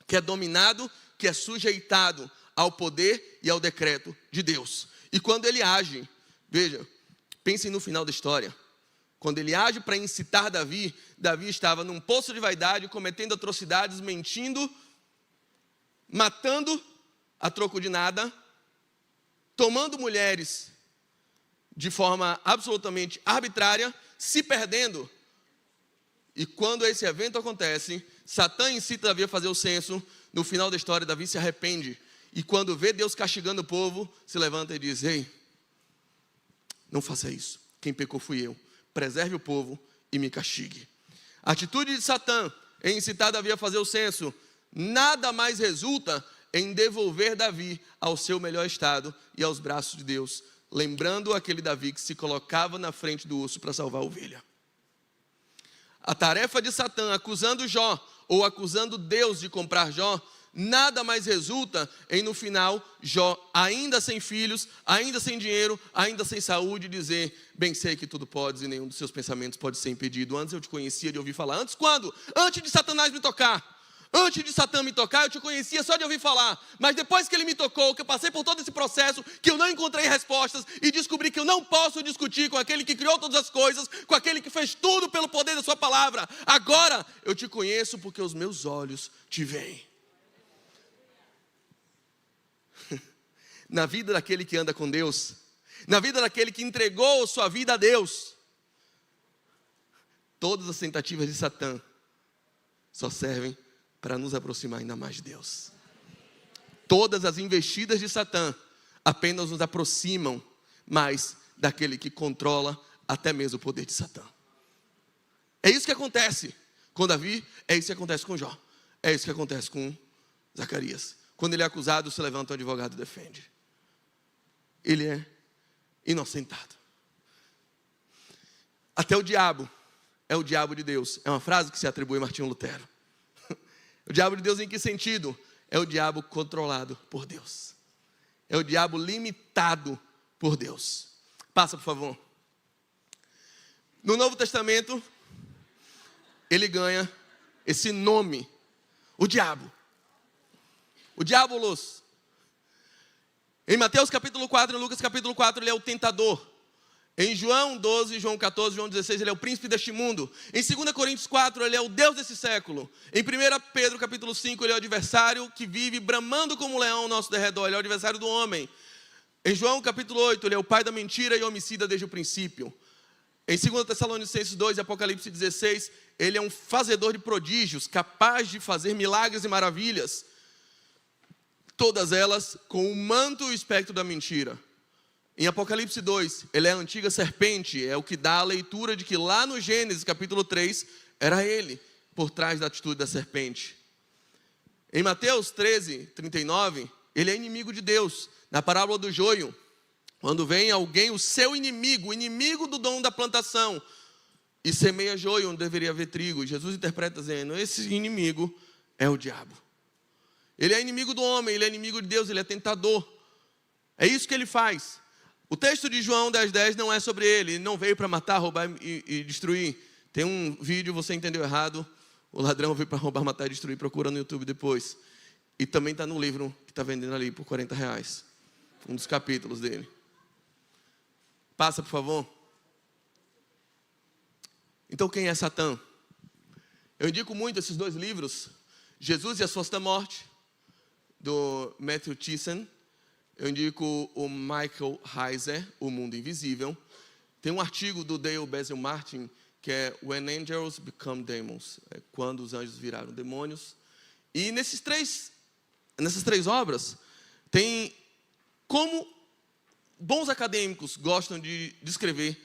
que é dominado, que é sujeitado ao poder e ao decreto de Deus. E quando ele age, veja, pensem no final da história, quando ele age para incitar Davi, Davi estava num poço de vaidade, cometendo atrocidades, mentindo, matando a troco de nada, tomando mulheres de forma absolutamente arbitrária, se perdendo. E quando esse evento acontece, Satã incita Davi a fazer o censo. No final da história, Davi se arrepende. E quando vê Deus castigando o povo, se levanta e diz, ei, não faça isso. Quem pecou fui eu. Preserve o povo e me castigue. A atitude de Satã em incitar Davi a fazer o censo, nada mais resulta em devolver Davi ao seu melhor estado e aos braços de Deus, lembrando aquele Davi que se colocava na frente do urso para salvar a ovelha. A tarefa de Satã, acusando Jó, ou acusando Deus de comprar Jó, nada mais resulta em, no final, Jó, ainda sem filhos, ainda sem dinheiro, ainda sem saúde, dizer, bem sei que tudo podes e nenhum dos seus pensamentos pode ser impedido. Antes eu te conhecia de ouvir falar. Antes quando? Antes de Satanás me tocar. Antes de Satã me tocar, eu te conhecia só de ouvir falar. Mas depois que ele me tocou, que eu passei por todo esse processo, que eu não encontrei respostas e descobri que eu não posso discutir com aquele que criou todas as coisas, com aquele que fez tudo pelo poder da sua palavra. Agora eu te conheço porque os meus olhos te veem. Na vida daquele que anda com Deus, na vida daquele que entregou sua vida a Deus, todas as tentativas de Satã só servem para nos aproximar ainda mais de Deus. Todas as investidas de Satã apenas nos aproximam mais daquele que controla até mesmo o poder de Satã. É isso que acontece com Davi, é isso que acontece com Jó, é isso que acontece com Zacarias. Quando ele é acusado, se levanta o advogado e defende. Ele é inocentado. Até o diabo é o diabo de Deus. É uma frase que se atribui a Martinho Lutero. O diabo de Deus em que sentido? É o diabo controlado por Deus. É o diabo limitado por Deus. Passa, por favor. No Novo Testamento, ele ganha esse nome, o diabo. O diabolos. Em Mateus capítulo 4, em Lucas capítulo 4, ele é o tentador. Em João 12, João 14, João 16, ele é o príncipe deste mundo. Em 2 Coríntios 4, ele é o Deus desse século. Em 1 Pedro capítulo 5, ele é o adversário que vive bramando como um leão ao nosso derredor. Ele é o adversário do homem. Em João capítulo 8, ele é o pai da mentira e homicida desde o princípio. Em 2 Tessalonicenses 2 e Apocalipse 16, ele é um fazedor de prodígios, capaz de fazer milagres e maravilhas. Todas elas com o manto e o espectro da mentira. Em Apocalipse 2, ele é a antiga serpente, é o que dá a leitura de que lá no Gênesis capítulo 3, era ele por trás da atitude da serpente. Em Mateus 13, 39, ele é inimigo de Deus. Na parábola do joio, quando vem alguém, o seu inimigo, o inimigo do dom da plantação, e semeia joio onde deveria haver trigo, Jesus interpreta dizendo, esse inimigo é o diabo. Ele é inimigo do homem, ele é inimigo de Deus, ele é tentador. É isso que ele faz. O texto de João 10:10 não é sobre ele não veio para matar, roubar e destruir. Tem um vídeo, você entendeu errado, o ladrão veio para roubar, matar e destruir, procura no YouTube depois. E também está no livro que está vendendo ali por R$40, um dos capítulos dele. Passa, por favor. Então quem é Satã? Eu indico muito esses dois livros, Jesus e as Forças da Morte, do Matthew Thiessen. Eu indico o Michael Heiser, O Mundo Invisível. Tem um artigo do Dale Basil Martin que é When Angels Become Demons, quando os anjos viraram demônios. E nessas três obras, tem como bons acadêmicos gostam de descrever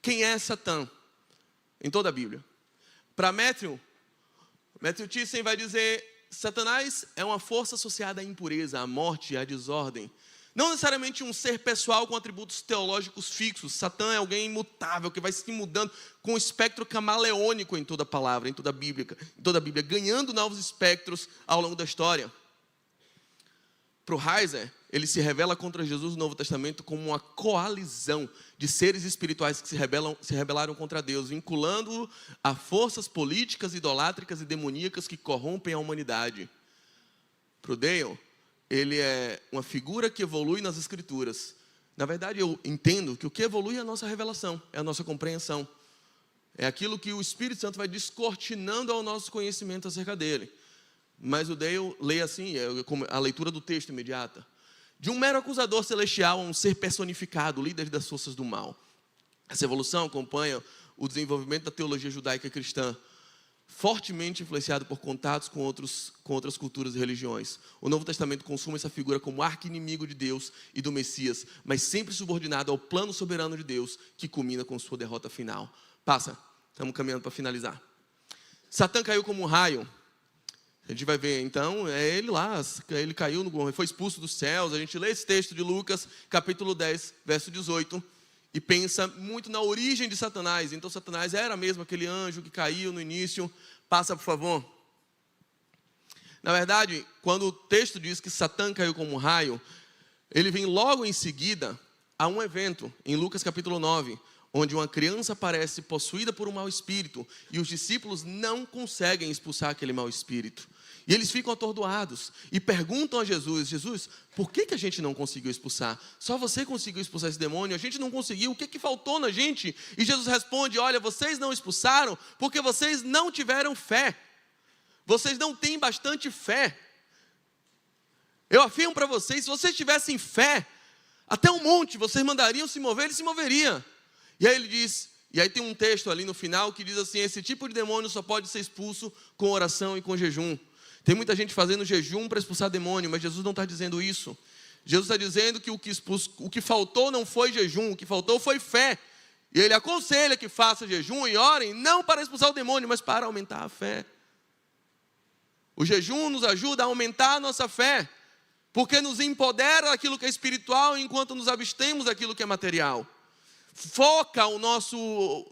quem é Satã em toda a Bíblia. Para Matthew Thyssen vai dizer: Satanás é uma força associada à impureza, à morte e à desordem. Não necessariamente um ser pessoal com atributos teológicos fixos. Satã é alguém imutável, que vai se mudando com um espectro camaleônico em toda a palavra, em toda a Bíblia, ganhando novos espectros ao longo da história. Para o Heiser, ele se revela contra Jesus no Novo Testamento como uma coalizão de seres espirituais que se rebelaram contra Deus, vinculando-o a forças políticas, idolátricas e demoníacas que corrompem a humanidade. Para o Dale, ele é uma figura que evolui nas Escrituras. Na verdade, eu entendo que o que evolui é a nossa revelação, é a nossa compreensão. É aquilo que o Espírito Santo vai descortinando ao nosso conhecimento acerca dele. Mas o Dale lê assim, a leitura do texto imediata. De um mero acusador celestial a um ser personificado, líder das forças do mal. Essa evolução acompanha o desenvolvimento da teologia judaica cristã, fortemente influenciado por contatos com outras culturas e religiões. O Novo Testamento consuma essa figura como arqui-inimigo de Deus e do Messias, mas sempre subordinado ao plano soberano de Deus, que culmina com sua derrota final. Estamos caminhando para finalizar. Satã caiu como um raio. A gente vai ver, então, ele caiu, foi expulso dos céus. A gente lê esse texto de Lucas, capítulo 10, verso 18, e pensa muito na origem de Satanás. Então, Satanás era mesmo aquele anjo que caiu no início. Passa, por favor. Na verdade, quando o texto diz que Satã caiu como um raio, ele vem logo em seguida a um evento, em Lucas, capítulo 9, onde uma criança aparece possuída por um mau espírito, e os discípulos não conseguem expulsar aquele mau espírito. E eles ficam atordoados e perguntam a Jesus: Jesus, por que a gente não conseguiu expulsar? Só você conseguiu expulsar esse demônio, a gente não conseguiu, o que faltou na gente? E Jesus responde: olha, vocês não expulsaram porque vocês não tiveram fé. Vocês não têm bastante fé. Eu afirmo para vocês, se vocês tivessem fé, até um monte vocês mandariam se mover, ele se moveria. E aí ele diz, e aí tem um texto ali no final que diz assim: esse tipo de demônio só pode ser expulso com oração e com jejum. Tem muita gente fazendo jejum para expulsar demônio, mas Jesus não está dizendo isso. Jesus está dizendo que o que faltou não foi jejum, o que faltou foi fé. E ele aconselha que faça jejum e orem, não para expulsar o demônio, mas para aumentar a fé. O jejum nos ajuda a aumentar a nossa fé, porque nos empodera daquilo que é espiritual, enquanto nos abstemos daquilo que é material. Foca o nosso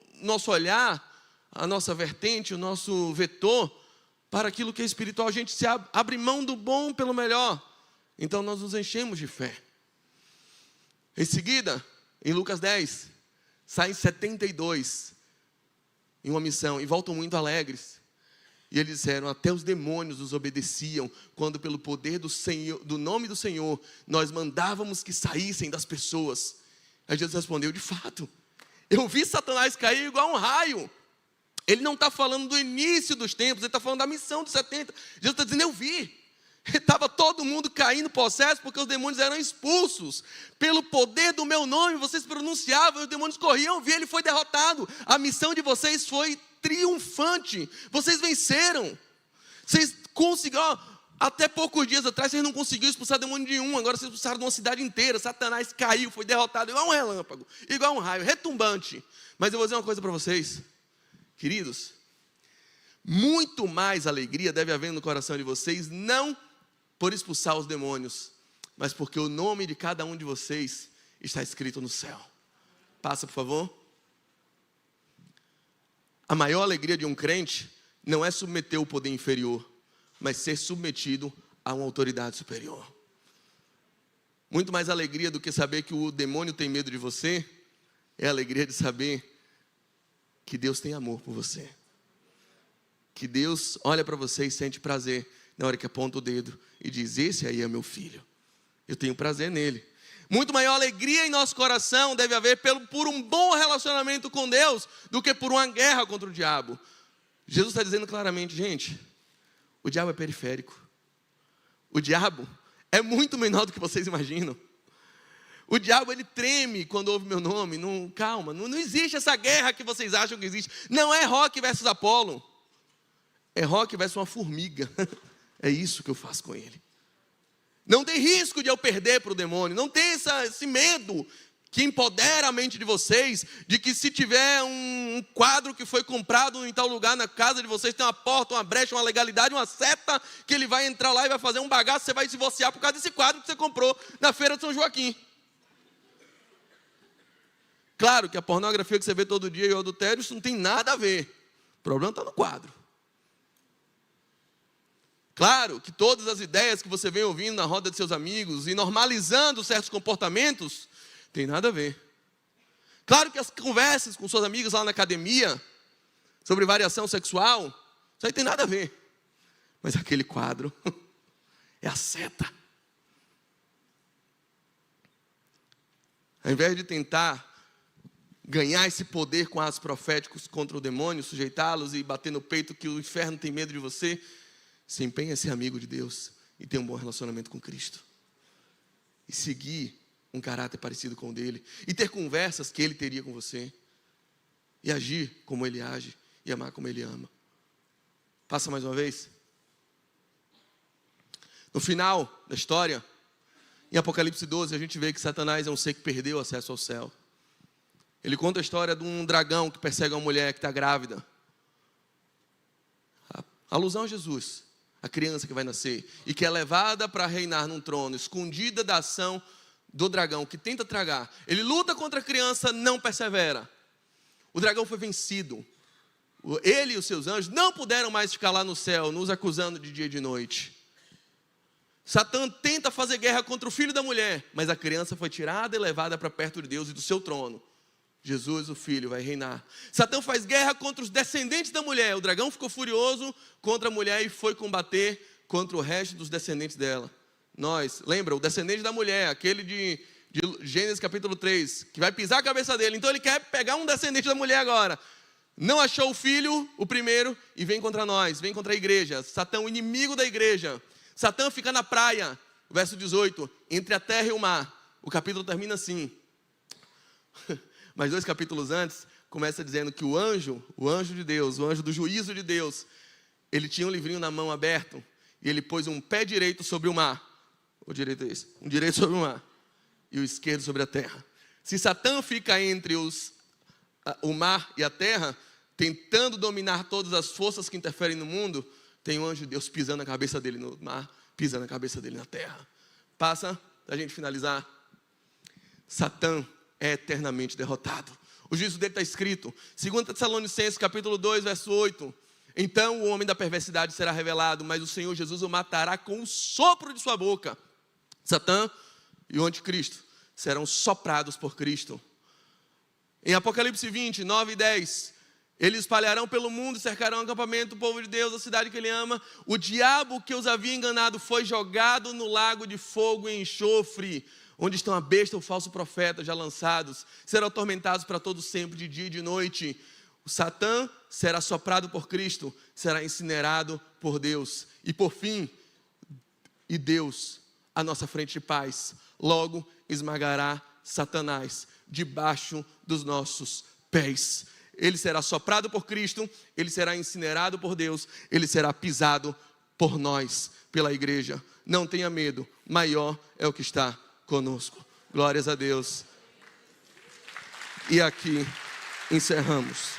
olhar, a nossa vertente, o nosso vetor para aquilo que é espiritual. A gente se abre mão do bom pelo melhor. Então nós nos enchemos de fé. Em seguida, em Lucas 10, saem 72 em uma missão e voltam muito alegres. E eles disseram: até os demônios nos obedeciam quando pelo poder do nome do Senhor nós mandávamos que saíssem das pessoas. Aí Jesus respondeu: de fato, eu vi Satanás cair igual um raio. Ele não está falando do início dos tempos, ele está falando da missão dos 70. Jesus está dizendo: eu vi. Estava todo mundo caindo possesso porque os demônios eram expulsos. Pelo poder do meu nome, vocês pronunciavam, os demônios corriam, eu vi, ele foi derrotado. A missão de vocês foi triunfante. Vocês venceram. Vocês conseguiram. Até poucos dias atrás, vocês não conseguiram expulsar demônio de um. Agora vocês expulsaram de uma cidade inteira. Satanás caiu, foi derrotado, igual um relâmpago, igual um raio, retumbante. Mas eu vou dizer uma coisa para vocês, queridos. Muito mais alegria deve haver no coração de vocês, não por expulsar os demônios, mas porque o nome de cada um de vocês está escrito no céu. Passa, por favor. A maior alegria de um crente não é submeter o poder inferior, mas ser submetido a uma autoridade superior. Muito mais alegria do que saber que o demônio tem medo de você, é a alegria de saber que Deus tem amor por você. Que Deus olha para você e sente prazer na hora que aponta o dedo e diz: esse aí é meu filho, eu tenho prazer nele. Muito maior alegria em nosso coração deve haver por um bom relacionamento com Deus do que por uma guerra contra o diabo. Jesus está dizendo claramente: gente, o diabo é periférico. O diabo é muito menor do que vocês imaginam. O diabo, ele treme quando ouve meu nome. Não, calma, não existe essa guerra que vocês acham que existe. Não é Rock versus Apolo. É Rock versus uma formiga. É isso que eu faço com ele. Não tem risco de eu perder para o demônio. Não tem esse medo que empodera a mente de vocês, de que se tiver um quadro que foi comprado em tal lugar na casa de vocês, tem uma porta, uma brecha, uma legalidade, uma seta, que ele vai entrar lá e vai fazer um bagaço, você vai se divorciar por causa desse quadro que você comprou na feira de São Joaquim. Claro que a pornografia que você vê todo dia e o adultério, isso não tem nada a ver. O problema está no quadro. Claro que todas as ideias que você vem ouvindo na roda de seus amigos e normalizando certos comportamentos, tem nada a ver. Claro que as conversas com suas amigas lá na academia, sobre variação sexual, isso aí tem nada a ver. Mas aquele quadro é a seta. Ao invés de tentar ganhar esse poder com atos proféticos contra o demônio, sujeitá-los e bater no peito que o inferno tem medo de você, se empenha a ser amigo de Deus e ter um bom relacionamento com Cristo. E seguir um caráter parecido com o dele. E ter conversas que ele teria com você. E agir como ele age. E amar como ele ama. Passa mais uma vez. No final da história, em Apocalipse 12, a gente vê que Satanás é um ser que perdeu acesso ao céu. Ele conta a história de um dragão que persegue uma mulher que está grávida. A alusão a Jesus, a criança que vai nascer, e que é levada para reinar num trono, escondida da ação do dragão, que tenta tragar. Ele luta contra a criança, não persevera. O dragão foi vencido. Ele e os seus anjos não puderam mais ficar lá no céu, nos acusando de dia e de noite. Satã tenta fazer guerra contra o filho da mulher, mas a criança foi tirada e levada para perto de Deus e do seu trono. Jesus, o Filho, vai reinar. Satã faz guerra contra os descendentes da mulher. O dragão ficou furioso contra a mulher e foi combater contra o resto dos descendentes dela. Lembra, o descendente da mulher, aquele de Gênesis capítulo 3, que vai pisar a cabeça dele. Então ele quer pegar um descendente da mulher agora. Não achou o filho, o primeiro, e vem contra nós, vem contra a igreja. Satã, o inimigo da igreja. Satã fica na praia, verso 18, entre a terra e o mar. O capítulo termina assim. Mas 2 capítulos antes, começa dizendo que o anjo de Deus, o anjo do juízo de Deus, ele tinha um livrinho na mão aberto, e ele pôs um pé direito sobre o mar. O direito é esse, um direito sobre o mar, e o esquerdo sobre a terra. Se Satã fica entre o mar e a terra, tentando dominar todas as forças que interferem no mundo, tem um anjo de Deus pisando a cabeça dele no mar, pisando a cabeça dele na terra. Passa, para a gente finalizar. Satã é eternamente derrotado. O juízo dele está escrito, 2 Tessalonicenses capítulo 2, verso 8. Então o homem da perversidade será revelado, mas o Senhor Jesus o matará com o sopro de sua boca. Satã e o anticristo serão soprados por Cristo. Em Apocalipse 20, 9 e 10, eles espalharão pelo mundo e cercarão o acampamento, o povo de Deus, a cidade que ele ama. O diabo que os havia enganado foi jogado no lago de fogo e enxofre, onde estão a besta e o falso profeta já lançados. Serão atormentados para todo sempre, de dia e de noite. O Satã será soprado por Cristo, será incinerado por Deus. E por fim, e Deus, à nossa frente de paz, logo esmagará Satanás debaixo dos nossos pés. Ele será soprado por Cristo, ele será incinerado por Deus, ele será pisado por nós, pela igreja. Não tenha medo, maior é o que está conosco. Glórias a Deus. E aqui encerramos.